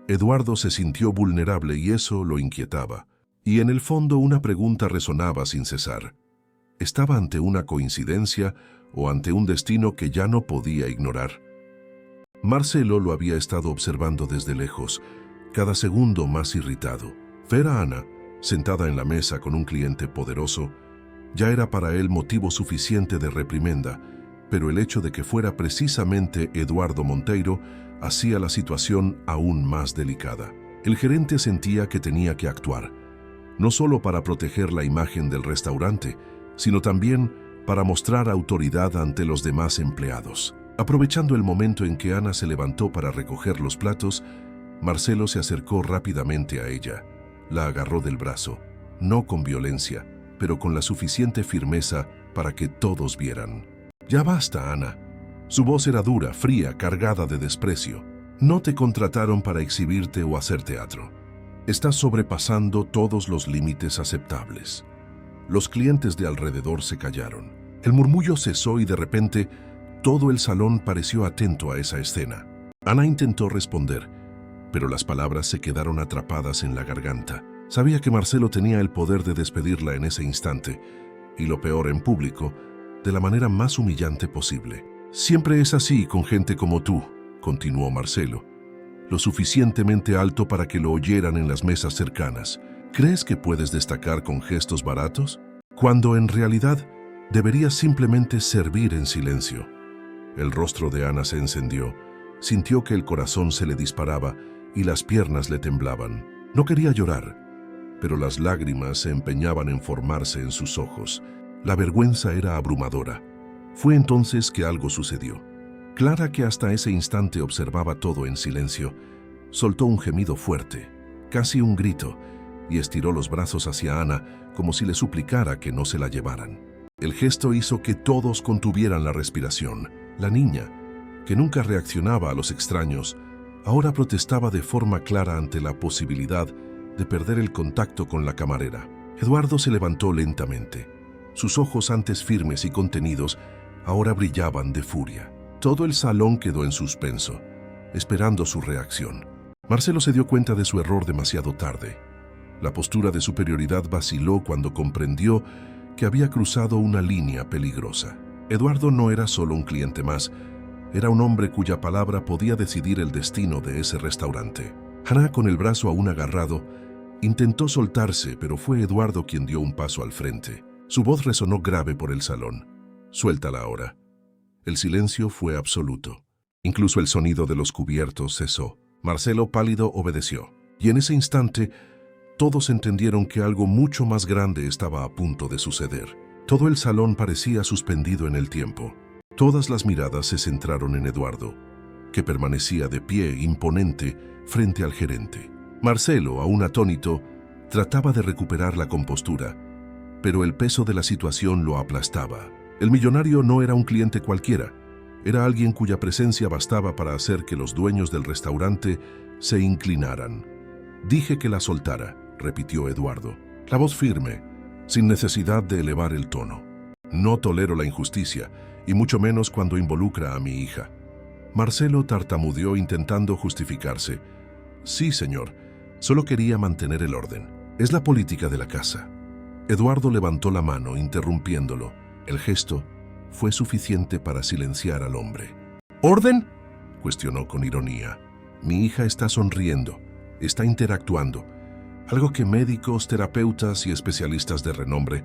Eduardo se sintió vulnerable y eso lo inquietaba. Y en el fondo una pregunta resonaba sin cesar. ¿Estaba ante una coincidencia o ante un destino que ya no podía ignorar? Marcelo lo había estado observando desde lejos, cada segundo más irritado. Ver a Ana, sentada en la mesa con un cliente poderoso, ya era para él motivo suficiente de reprimenda, pero el hecho de que fuera precisamente Eduardo Monteiro hacía la situación aún más delicada. El gerente sentía que tenía que actuar, no solo para proteger la imagen del restaurante, sino también para mostrar autoridad ante los demás empleados. Aprovechando el momento en que Ana se levantó para recoger los platos, Marcelo se acercó rápidamente a ella. La agarró del brazo, no con violencia, pero con la suficiente firmeza para que todos vieran. «Ya basta, Ana». Su voz era dura, fría, cargada de desprecio. «No te contrataron para exhibirte o hacer teatro. Estás sobrepasando todos los límites aceptables». Los clientes de alrededor se callaron. El murmullo cesó y de repente todo el salón pareció atento a esa escena. Ana intentó responder, pero las palabras se quedaron atrapadas en la garganta. Sabía que Marcelo tenía el poder de despedirla en ese instante, y lo peor, en público, de la manera más humillante posible. «Siempre es así con gente como tú», continuó Marcelo, «lo suficientemente alto para que lo oyeran en las mesas cercanas. ¿Crees que puedes destacar con gestos baratos? Cuando en realidad deberías simplemente servir en silencio». El rostro de Ana se encendió. Sintió que el corazón se le disparaba y las piernas le temblaban. No quería llorar, pero las lágrimas se empeñaban en formarse en sus ojos. La vergüenza era abrumadora. Fue entonces que algo sucedió. Clara, que hasta ese instante observaba todo en silencio, soltó un gemido fuerte, casi un grito, y estiró los brazos hacia Ana como si le suplicara que no se la llevaran. El gesto hizo que todos contuvieran la respiración. La niña, que nunca reaccionaba a los extraños, ahora protestaba de forma clara ante la posibilidad de perder el contacto con la camarera. Eduardo se levantó lentamente. Sus ojos, antes firmes y contenidos, ahora brillaban de furia. Todo el salón quedó en suspenso, esperando su reacción. Marcelo se dio cuenta de su error demasiado tarde. La postura de superioridad vaciló cuando comprendió que había cruzado una línea peligrosa. Eduardo no era solo un cliente más, era un hombre cuya palabra podía decidir el destino de ese restaurante. Ana, con el brazo aún agarrado, intentó soltarse, pero fue Eduardo quien dio un paso al frente. Su voz resonó grave por el salón. «Suéltala ahora». El silencio fue absoluto. Incluso el sonido de los cubiertos cesó. Marcelo, pálido, obedeció. Y en ese instante, todos entendieron que algo mucho más grande estaba a punto de suceder. Todo el salón parecía suspendido en el tiempo. Todas las miradas se centraron en Eduardo, que permanecía de pie, imponente, frente al gerente. Marcelo, aún atónito, trataba de recuperar la compostura, pero el peso de la situación lo aplastaba. El millonario no era un cliente cualquiera, era alguien cuya presencia bastaba para hacer que los dueños del restaurante se inclinaran. «Dije que la soltara», repitió Eduardo, la voz firme, sin necesidad de elevar el tono. «No tolero la injusticia, y mucho menos cuando involucra a mi hija». Marcelo tartamudeó intentando justificarse. «Sí, señor, solo quería mantener el orden. Es la política de la casa». Eduardo levantó la mano, interrumpiéndolo. El gesto fue suficiente para silenciar al hombre. «¿Orden?», cuestionó con ironía. «Mi hija está sonriendo, está interactuando, algo que médicos, terapeutas y especialistas de renombre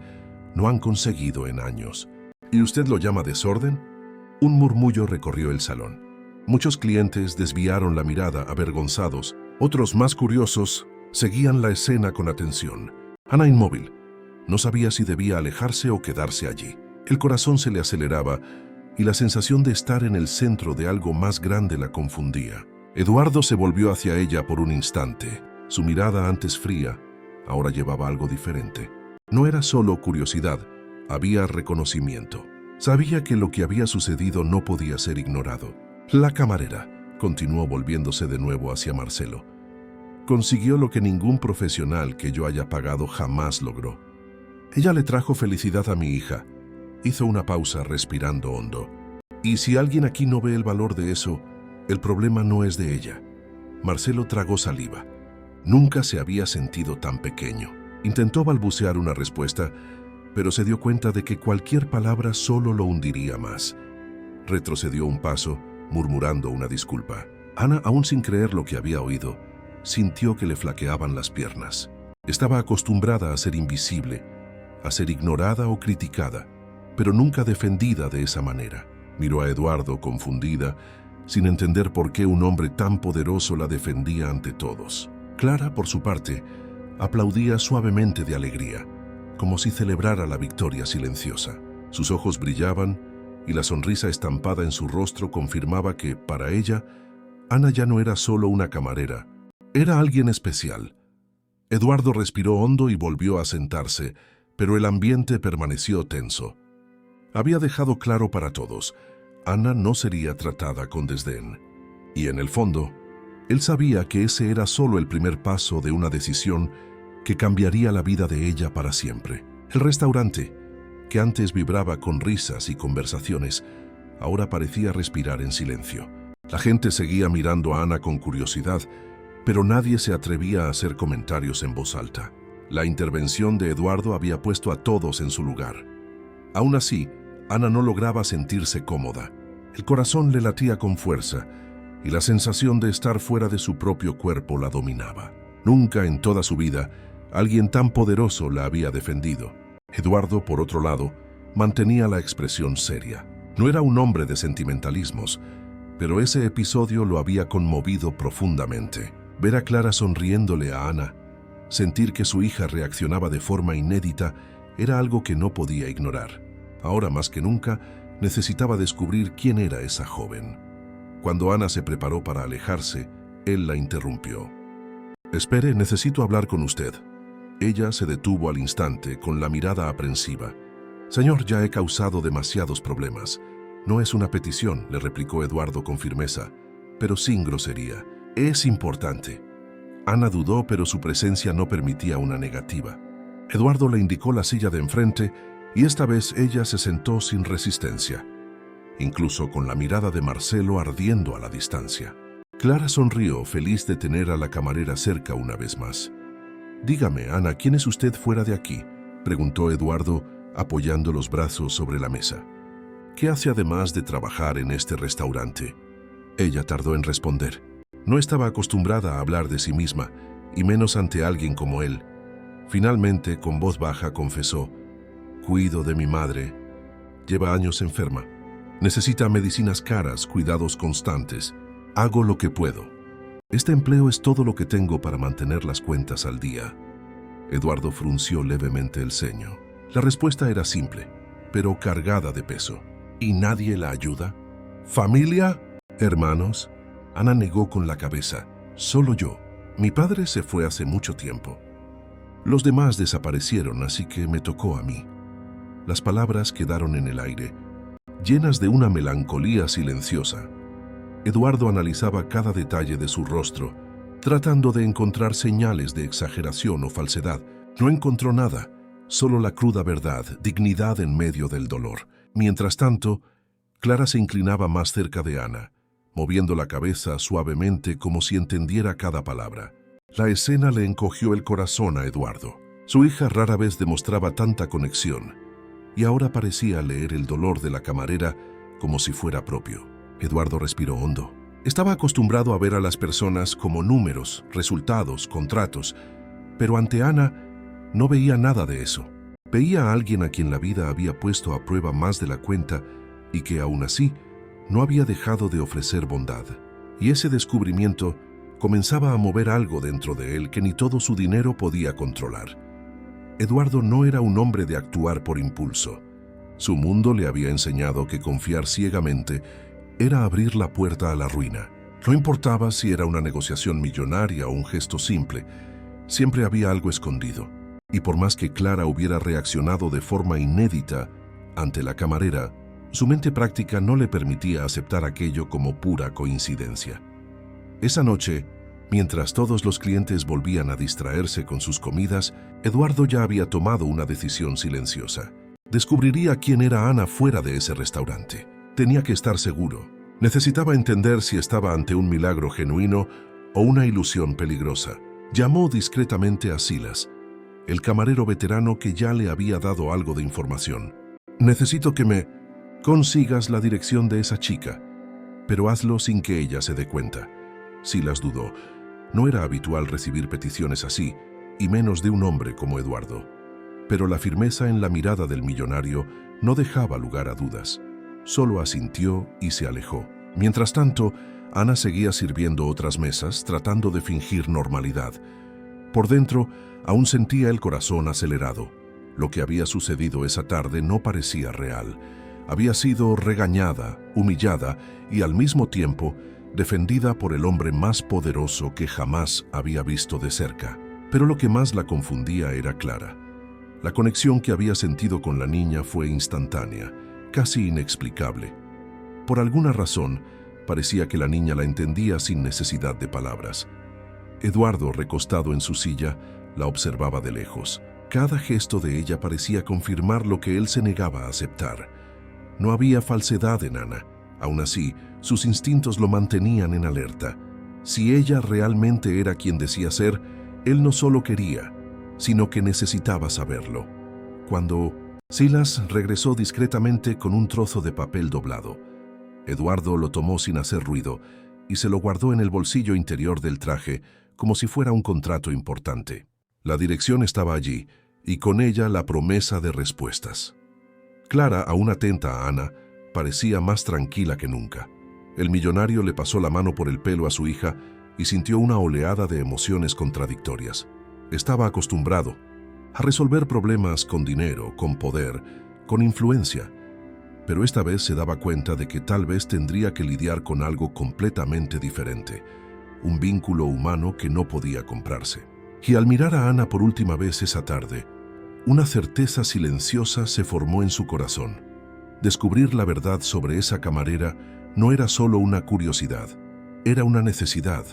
no han conseguido en años. ¿Y usted lo llama desorden?». Un murmullo recorrió el salón. Muchos clientes desviaron la mirada avergonzados. Otros, más curiosos, seguían la escena con atención. Ana, inmóvil, no sabía si debía alejarse o quedarse allí. El corazón se le aceleraba y la sensación de estar en el centro de algo más grande la confundía. Eduardo se volvió hacia ella por un instante. Su mirada, antes fría, ahora llevaba algo diferente. No era solo curiosidad, había reconocimiento. Sabía que lo que había sucedido no podía ser ignorado. «La camarera», continuó volviéndose de nuevo hacia Marcelo, «consiguió lo que ningún profesional que yo haya pagado jamás logró. Ella le trajo felicidad a mi hija». Hizo una pausa, respirando hondo. «Y si alguien aquí no ve el valor de eso, el problema no es de ella». Marcelo tragó saliva. Nunca se había sentido tan pequeño. Intentó balbucear una respuesta, pero se dio cuenta de que cualquier palabra solo lo hundiría más. Retrocedió un paso, murmurando una disculpa. Ana, aún sin creer lo que había oído, sintió que le flaqueaban las piernas. Estaba acostumbrada a ser invisible, a ser ignorada o criticada, pero nunca defendida de esa manera. Miró a Eduardo, confundida, sin entender por qué un hombre tan poderoso la defendía ante todos. Clara, por su parte, aplaudía suavemente de alegría, como si celebrara la victoria silenciosa. Sus ojos brillaban y la sonrisa estampada en su rostro confirmaba que, para ella, Ana ya no era solo una camarera, era alguien especial. Eduardo respiró hondo y volvió a sentarse, pero el ambiente permaneció tenso. Había dejado claro para todos, Ana no sería tratada con desdén. Y en el fondo, él sabía que ese era solo el primer paso de una decisión que cambiaría la vida de ella para siempre. El restaurante, que antes vibraba con risas y conversaciones, ahora parecía respirar en silencio. La gente seguía mirando a Ana con curiosidad, pero nadie se atrevía a hacer comentarios en voz alta. La intervención de Eduardo había puesto a todos en su lugar. Aún así, Ana no lograba sentirse cómoda. El corazón le latía con fuerza y la sensación de estar fuera de su propio cuerpo la dominaba. Nunca en toda su vida alguien tan poderoso la había defendido. Eduardo, por otro lado, mantenía la expresión seria. No era un hombre de sentimentalismos, pero ese episodio lo había conmovido profundamente. Ver a Clara sonriéndole a Ana, sentir que su hija reaccionaba de forma inédita, era algo que no podía ignorar. Ahora más que nunca, necesitaba descubrir quién era esa joven. Cuando Ana se preparó para alejarse, él la interrumpió. «Espere, necesito hablar con usted». Ella se detuvo al instante, con la mirada aprensiva. «Señor, ya he causado demasiados problemas». «No es una petición», le replicó Eduardo con firmeza, pero sin grosería. «Es importante». Ana dudó, pero su presencia no permitía una negativa. Eduardo le indicó la silla de enfrente y esta vez ella se sentó sin resistencia, incluso con la mirada de Marcelo ardiendo a la distancia. Clara sonrió, feliz de tener a la camarera cerca una vez más. «Dígame, Ana, ¿quién es usted fuera de aquí?», preguntó Eduardo, apoyando los brazos sobre la mesa. «¿Qué hace además de trabajar en este restaurante?». Ella tardó en responder. No estaba acostumbrada a hablar de sí misma, y menos ante alguien como él. Finalmente, con voz baja, confesó: «Cuido de mi madre. Lleva años enferma. Necesita medicinas caras, cuidados constantes. Hago lo que puedo. Este empleo es todo lo que tengo para mantener las cuentas al día». Eduardo frunció levemente el ceño. La respuesta era simple, pero cargada de peso. «¿Y nadie la ayuda? ¿Familia? ¿Hermanos?». Ana negó con la cabeza. «Solo yo. Mi padre se fue hace mucho tiempo. Los demás desaparecieron, así que me tocó a mí». Las palabras quedaron en el aire, llenas de una melancolía silenciosa. Eduardo analizaba cada detalle de su rostro, tratando de encontrar señales de exageración o falsedad. No encontró nada, solo la cruda verdad, dignidad en medio del dolor. Mientras tanto, Clara se inclinaba más cerca de Ana, moviendo la cabeza suavemente como si entendiera cada palabra. La escena le encogió el corazón a Eduardo. Su hija rara vez demostraba tanta conexión, y ahora parecía leer el dolor de la camarera como si fuera propio. Eduardo respiró hondo. Estaba acostumbrado a ver a las personas como números, resultados, contratos, pero ante Ana no veía nada de eso. Veía a alguien a quien la vida había puesto a prueba más de la cuenta y que aún así no había dejado de ofrecer bondad. Y ese descubrimiento comenzaba a mover algo dentro de él que ni todo su dinero podía controlar. Eduardo no era un hombre de actuar por impulso. Su mundo le había enseñado que confiar ciegamente era abrir la puerta a la ruina. No importaba si era una negociación millonaria o un gesto simple, siempre había algo escondido. Y por más que Clara hubiera reaccionado de forma inédita ante la camarera, su mente práctica no le permitía aceptar aquello como pura coincidencia. Esa noche, mientras todos los clientes volvían a distraerse con sus comidas, Eduardo ya había tomado una decisión silenciosa. Descubriría quién era Ana fuera de ese restaurante. Tenía que estar seguro. Necesitaba entender si estaba ante un milagro genuino o una ilusión peligrosa. Llamó discretamente a Silas, el camarero veterano que ya le había dado algo de información. «Necesito que me consigas la dirección de esa chica, pero hazlo sin que ella se dé cuenta». Silas dudó. No era habitual recibir peticiones así, y menos de un hombre como Eduardo. Pero la firmeza en la mirada del millonario no dejaba lugar a dudas. Solo asintió y se alejó. Mientras tanto, Ana seguía sirviendo otras mesas, tratando de fingir normalidad. Por dentro, aún sentía el corazón acelerado. Lo que había sucedido esa tarde no parecía real. Había sido regañada, humillada y al mismo tiempo defendida por el hombre más poderoso que jamás había visto de cerca. Pero lo que más la confundía era Clara. La conexión que había sentido con la niña fue instantánea, casi inexplicable. Por alguna razón, parecía que la niña la entendía sin necesidad de palabras. Eduardo, recostado en su silla, la observaba de lejos. Cada gesto de ella parecía confirmar lo que él se negaba a aceptar. No había falsedad en Ana. Aún así, sus instintos lo mantenían en alerta. Si ella realmente era quien decía ser, él no solo quería, sino que necesitaba saberlo. Cuando Silas regresó discretamente con un trozo de papel doblado, Eduardo lo tomó sin hacer ruido y se lo guardó en el bolsillo interior del traje como si fuera un contrato importante. La dirección estaba allí y con ella la promesa de respuestas. Clara, aún atenta a Ana, parecía más tranquila que nunca. El millonario le pasó la mano por el pelo a su hija y sintió una oleada de emociones contradictorias. Estaba acostumbrado a resolver problemas con dinero, con poder, con influencia, pero esta vez se daba cuenta de que tal vez tendría que lidiar con algo completamente diferente, un vínculo humano que no podía comprarse. Y al mirar a Ana por última vez esa tarde, una certeza silenciosa se formó en su corazón. Descubrir la verdad sobre esa camarera no era solo una curiosidad, era una necesidad,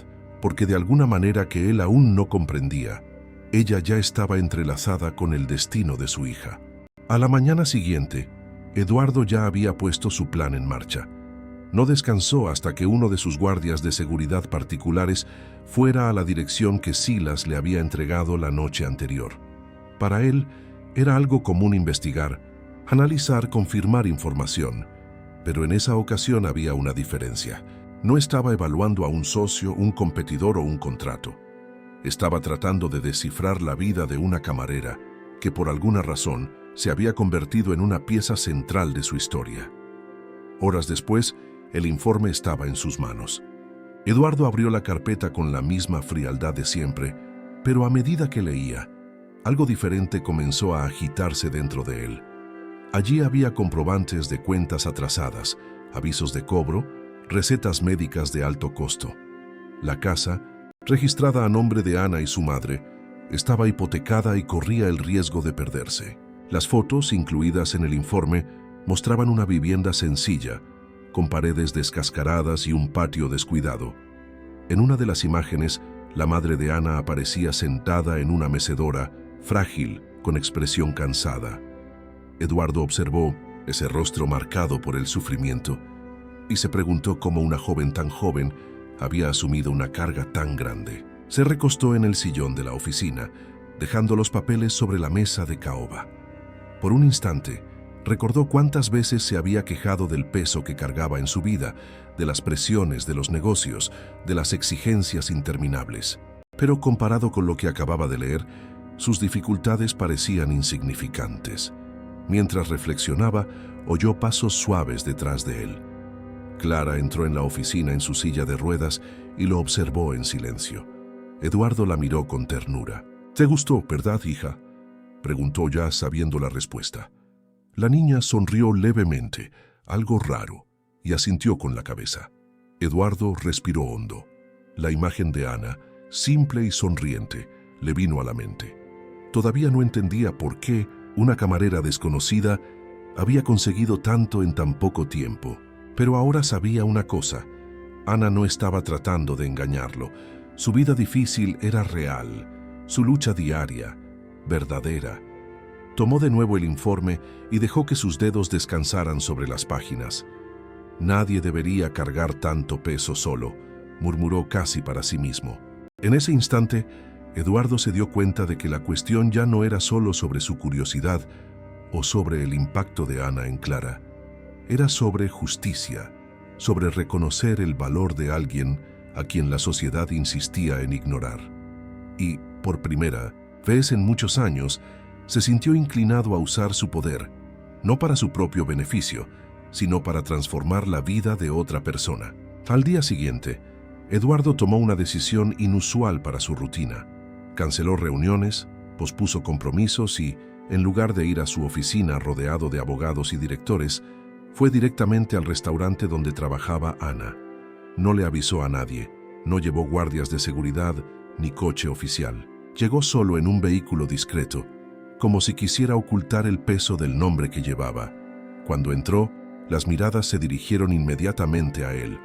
porque de alguna manera que él aún no comprendía, ella ya estaba entrelazada con el destino de su hija. A la mañana siguiente, Eduardo ya había puesto su plan en marcha. No descansó hasta que uno de sus guardias de seguridad particulares fuera a la dirección que Silas le había entregado la noche anterior. Para él, era algo común investigar, analizar, confirmar información. Pero en esa ocasión había una diferencia. No estaba evaluando a un socio, un competidor o un contrato. Estaba tratando de descifrar la vida de una camarera que por alguna razón se había convertido en una pieza central de su historia. Horas después, el informe estaba en sus manos. Eduardo abrió la carpeta con la misma frialdad de siempre, pero a medida que leía, algo diferente comenzó a agitarse dentro de él. Allí había comprobantes de cuentas atrasadas, avisos de cobro, recetas médicas de alto costo. La casa, registrada a nombre de Ana y su madre, estaba hipotecada y corría el riesgo de perderse. Las fotos, incluidas en el informe, mostraban una vivienda sencilla, con paredes descascaradas y un patio descuidado. En una de las imágenes, la madre de Ana aparecía sentada en una mecedora, frágil, con expresión cansada. Eduardo observó ese rostro marcado por el sufrimiento y se preguntó cómo una joven tan joven había asumido una carga tan grande. Se recostó en el sillón de la oficina, dejando los papeles sobre la mesa de caoba. Por un instante, recordó cuántas veces se había quejado del peso que cargaba en su vida, de las presiones de los negocios, de las exigencias interminables. Pero comparado con lo que acababa de leer, sus dificultades parecían insignificantes. Mientras reflexionaba, oyó pasos suaves detrás de él. Clara entró en la oficina en su silla de ruedas y lo observó en silencio. Eduardo la miró con ternura. «¿Te gustó, verdad, hija?», preguntó ya sabiendo la respuesta. La niña sonrió levemente, algo raro, y asintió con la cabeza. Eduardo respiró hondo. La imagen de Ana, simple y sonriente, le vino a la mente. Todavía no entendía por qué una camarera desconocida había conseguido tanto en tan poco tiempo. Pero ahora sabía una cosa. Ana no estaba tratando de engañarlo. Su vida difícil era real, su lucha diaria, verdadera. Tomó de nuevo el informe y dejó que sus dedos descansaran sobre las páginas. «Nadie debería cargar tanto peso solo», murmuró casi para sí mismo. En ese instante, Eduardo se dio cuenta de que la cuestión ya no era solo sobre su curiosidad o sobre el impacto de Ana en Clara. Era sobre justicia, sobre reconocer el valor de alguien a quien la sociedad insistía en ignorar. Y, por primera vez en muchos años, se sintió inclinado a usar su poder, no para su propio beneficio, sino para transformar la vida de otra persona. Al día siguiente, Eduardo tomó una decisión inusual para su rutina. Canceló reuniones, pospuso compromisos y, en lugar de ir a su oficina rodeado de abogados y directores, Fue directamente al restaurante donde trabajaba Ana. No le avisó a nadie, no llevó guardias de seguridad ni coche oficial. Llegó solo en un vehículo discreto, como si quisiera ocultar el peso del nombre que llevaba. Cuando entró, las miradas se dirigieron inmediatamente a él.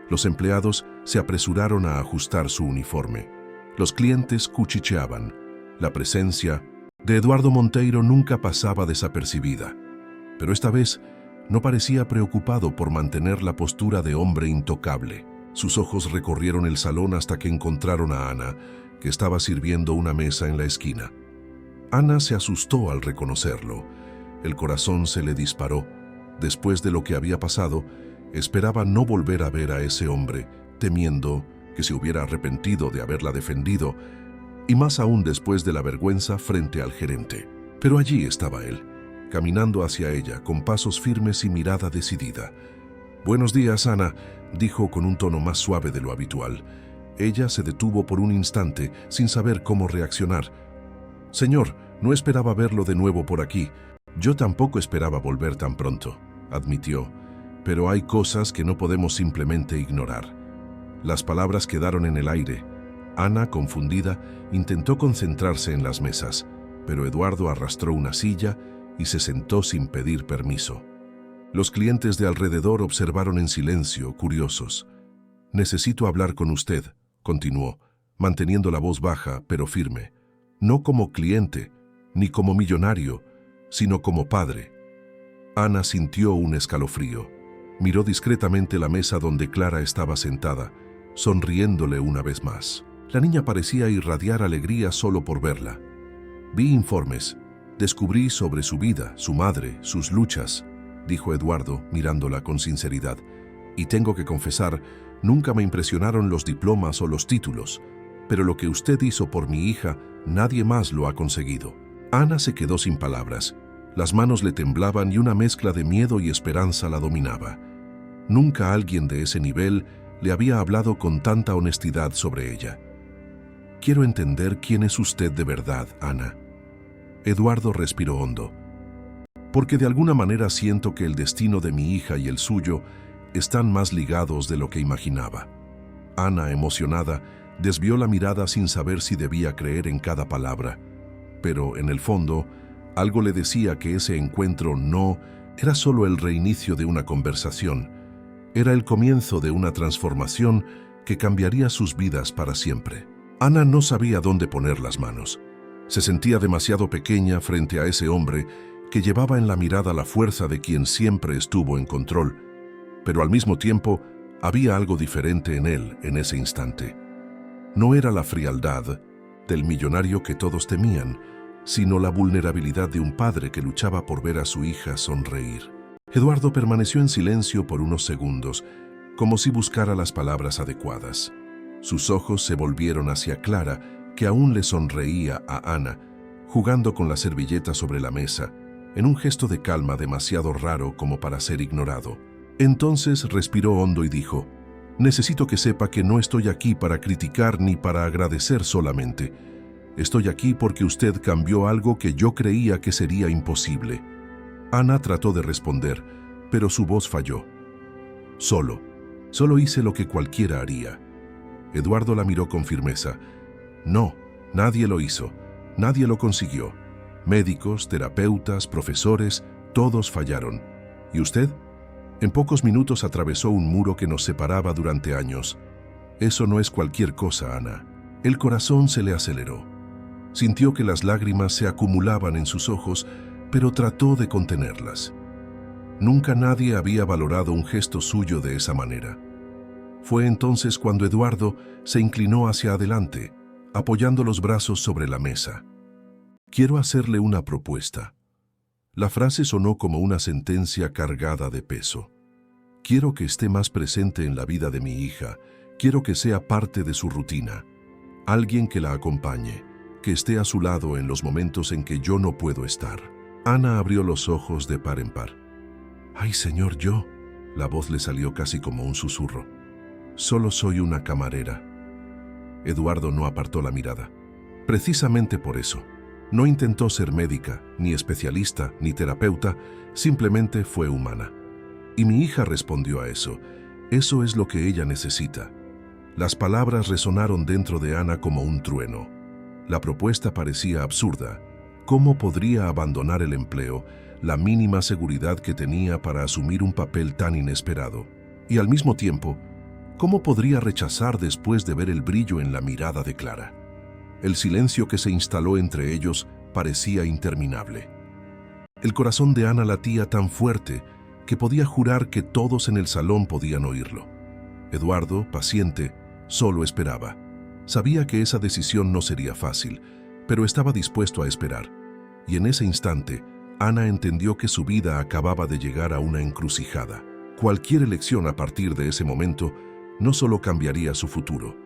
Los empleados se apresuraron a ajustar su uniforme. Los clientes cuchicheaban. La presencia de Eduardo Monteiro nunca pasaba desapercibida. Pero esta vez no parecía preocupado por mantener la postura de hombre intocable. Sus ojos recorrieron el salón hasta que encontraron a Ana, que estaba sirviendo una mesa en la esquina. Ana se asustó al reconocerlo. El corazón se le disparó. Después de lo que había pasado, esperaba no volver a ver a ese hombre, temiendo que se hubiera arrepentido de haberla defendido, y más aún después de la vergüenza frente al gerente. Pero allí estaba él, caminando hacia ella con pasos firmes y mirada decidida. «Buenos días, Ana», dijo con un tono más suave de lo habitual. Ella se detuvo por un instante sin saber cómo reaccionar. «Señor, no esperaba verlo de nuevo por aquí. Yo tampoco esperaba volver tan pronto», admitió. «Pero hay cosas que no podemos simplemente ignorar». Las palabras quedaron en el aire. Ana, confundida, intentó concentrarse en las mesas, pero Eduardo arrastró una silla y se sentó sin pedir permiso. Los clientes de alrededor observaron en silencio, curiosos. «Necesito hablar con usted», continuó, manteniendo la voz baja pero firme. «No como cliente, ni como millonario, sino como padre». Ana sintió un escalofrío. Miró discretamente la mesa donde Clara estaba sentada, sonriéndole una vez más. La niña parecía irradiar alegría solo por verla. «Vi informes. Descubrí sobre su vida, su madre, sus luchas», dijo Eduardo, mirándola con sinceridad. «Y tengo que confesar, nunca me impresionaron los diplomas o los títulos, pero lo que usted hizo por mi hija, nadie más lo ha conseguido». Ana se quedó sin palabras. Las manos le temblaban y una mezcla de miedo y esperanza la dominaba. Nunca alguien de ese nivel le había hablado con tanta honestidad sobre ella. «Quiero entender quién es usted de verdad, Ana». Eduardo respiró hondo. «Porque de alguna manera siento que el destino de mi hija y el suyo están más ligados de lo que imaginaba». Ana, emocionada, desvió la mirada sin saber si debía creer en cada palabra. Pero, en el fondo, algo le decía que ese encuentro no era solo el reinicio de una conversación. Era el comienzo de una transformación que cambiaría sus vidas para siempre. Ana no sabía dónde poner las manos. Se sentía demasiado pequeña frente a ese hombre que llevaba en la mirada la fuerza de quien siempre estuvo en control. Pero al mismo tiempo, había algo diferente en él en ese instante. No era la frialdad del millonario que todos temían, sino la vulnerabilidad de un padre que luchaba por ver a su hija sonreír. Eduardo permaneció en silencio por unos segundos, como si buscara las palabras adecuadas. Sus ojos se volvieron hacia Clara, que aún le sonreía a Ana, jugando con la servilleta sobre la mesa, en un gesto de calma demasiado raro como para ser ignorado. Entonces respiró hondo y dijo: «Necesito que sepa que no estoy aquí para criticar ni para agradecer solamente. Estoy aquí porque usted cambió algo que yo creía que sería imposible». Ana trató de responder, pero su voz falló. Solo hice lo que cualquiera haría». Eduardo la miró con firmeza. «No, nadie lo hizo, nadie lo consiguió. Médicos, terapeutas, profesores, todos fallaron. ¿Y usted? En pocos minutos atravesó un muro que nos separaba durante años. Eso no es cualquier cosa, Ana». El corazón se le aceleró. Sintió que las lágrimas se acumulaban en sus ojos, pero trató de contenerlas. Nunca nadie había valorado un gesto suyo de esa manera. Fue entonces cuando Eduardo se inclinó hacia adelante, apoyando los brazos sobre la mesa. «Quiero hacerle una propuesta». La frase sonó como una sentencia cargada de peso. «Quiero que esté más presente en la vida de mi hija, quiero que sea parte de su rutina, alguien que la acompañe, que esté a su lado en los momentos en que yo no puedo estar». Ana abrió los ojos de par en par. «Ay, señor, yo», la voz le salió casi como un susurro. «Solo soy una camarera». Eduardo no apartó la mirada. Precisamente por eso. No intentó ser médica, ni especialista, ni terapeuta, simplemente fue humana. Y mi hija respondió a eso. Eso es lo que ella necesita. Las palabras resonaron dentro de Ana como un trueno. La propuesta parecía absurda. ¿Cómo podría abandonar el empleo, la mínima seguridad que tenía para asumir un papel tan inesperado? Y al mismo tiempo, ¿cómo podría rechazar después de ver el brillo en la mirada de Clara? El silencio que se instaló entre ellos parecía interminable. El corazón de Ana latía tan fuerte que podía jurar que todos en el salón podían oírlo. Eduardo, paciente, solo esperaba. Sabía que esa decisión no sería fácil, pero estaba dispuesto a esperar. Y en ese instante, Ana entendió que su vida acababa de llegar a una encrucijada. Cualquier elección a partir de ese momento no solo cambiaría su futuro,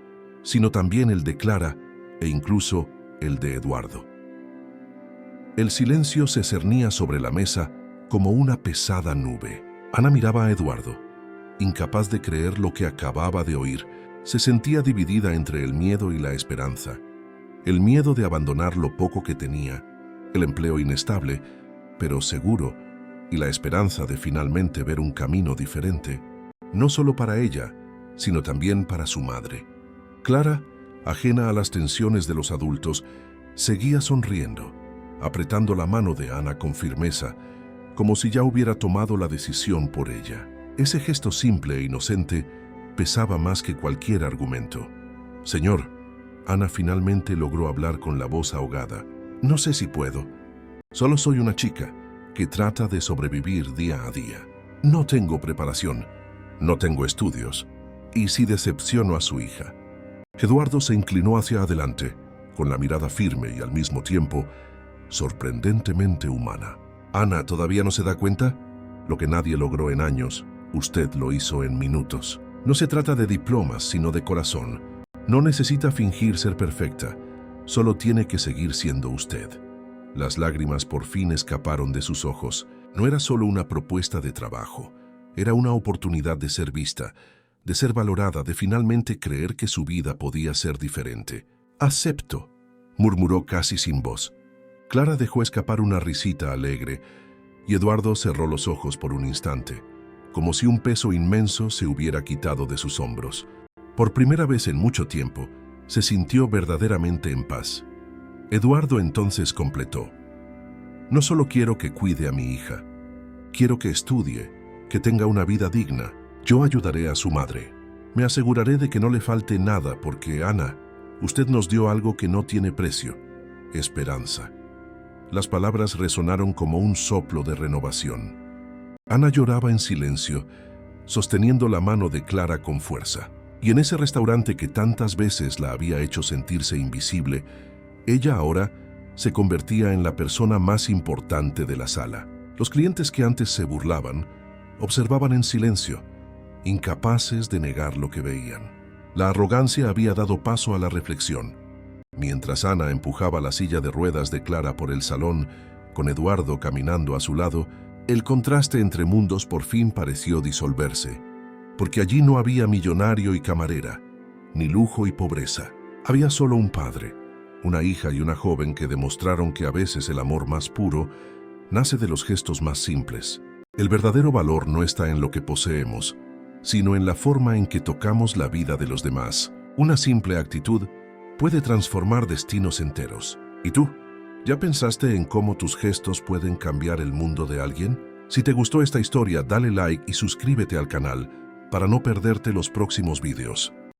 sino también el de Clara e incluso el de Eduardo. El silencio se cernía sobre la mesa como una pesada nube. Ana miraba a Eduardo, incapaz de creer lo que acababa de oír. Se sentía dividida entre el miedo y la esperanza. El miedo de abandonar lo poco que tenía, el empleo inestable, pero seguro, y la esperanza de finalmente ver un camino diferente, no solo para ella, sino también para su madre. Clara, ajena a las tensiones de los adultos, seguía sonriendo, apretando la mano de Ana con firmeza, como si ya hubiera tomado la decisión por ella. Ese gesto simple e inocente pesaba más que cualquier argumento. «Señor», Ana finalmente logró hablar con la voz ahogada. «No sé si puedo. Solo soy una chica que trata de sobrevivir día a día. No tengo preparación, no tengo estudios. ¿Y si decepciono a su hija?». Eduardo se inclinó hacia adelante, con la mirada firme y al mismo tiempo sorprendentemente humana. «Ana, ¿todavía no se da cuenta? Lo que nadie logró en años, usted lo hizo en minutos. No se trata de diplomas, sino de corazón. No necesita fingir ser perfecta, solo tiene que seguir siendo usted». Las lágrimas por fin escaparon de sus ojos. No era solo una propuesta de trabajo, era una oportunidad de ser vista, de ser valorada, de finalmente creer que su vida podía ser diferente. «Acepto», murmuró casi sin voz. Clara dejó escapar una risita alegre y Eduardo cerró los ojos por un instante, como si un peso inmenso se hubiera quitado de sus hombros. Por primera vez en mucho tiempo, se sintió verdaderamente en paz. Eduardo entonces completó: «No solo quiero que cuide a mi hija, quiero que estudie, que tenga una vida digna. Yo ayudaré a su madre. Me aseguraré de que no le falte nada porque, Ana, usted nos dio algo que no tiene precio: esperanza». Las palabras resonaron como un soplo de renovación. Ana lloraba en silencio, sosteniendo la mano de Clara con fuerza. Y en ese restaurante que tantas veces la había hecho sentirse invisible, ella ahora se convertía en la persona más importante de la sala. Los clientes que antes se burlaban, observaban en silencio, incapaces de negar lo que veían. La arrogancia había dado paso a la reflexión. Mientras Ana empujaba la silla de ruedas de Clara por el salón, con Eduardo caminando a su lado, el contraste entre mundos por fin pareció disolverse, porque allí no había millonario y camarera, ni lujo y pobreza. Había solo un padre, una hija y una joven que demostraron que a veces el amor más puro nace de los gestos más simples. El verdadero valor no está en lo que poseemos, sino en la forma en que tocamos la vida de los demás. Una simple actitud puede transformar destinos enteros. ¿Y tú? ¿Ya pensaste en cómo tus gestos pueden cambiar el mundo de alguien? Si te gustó esta historia, dale like y suscríbete al canal para no perderte los próximos vídeos.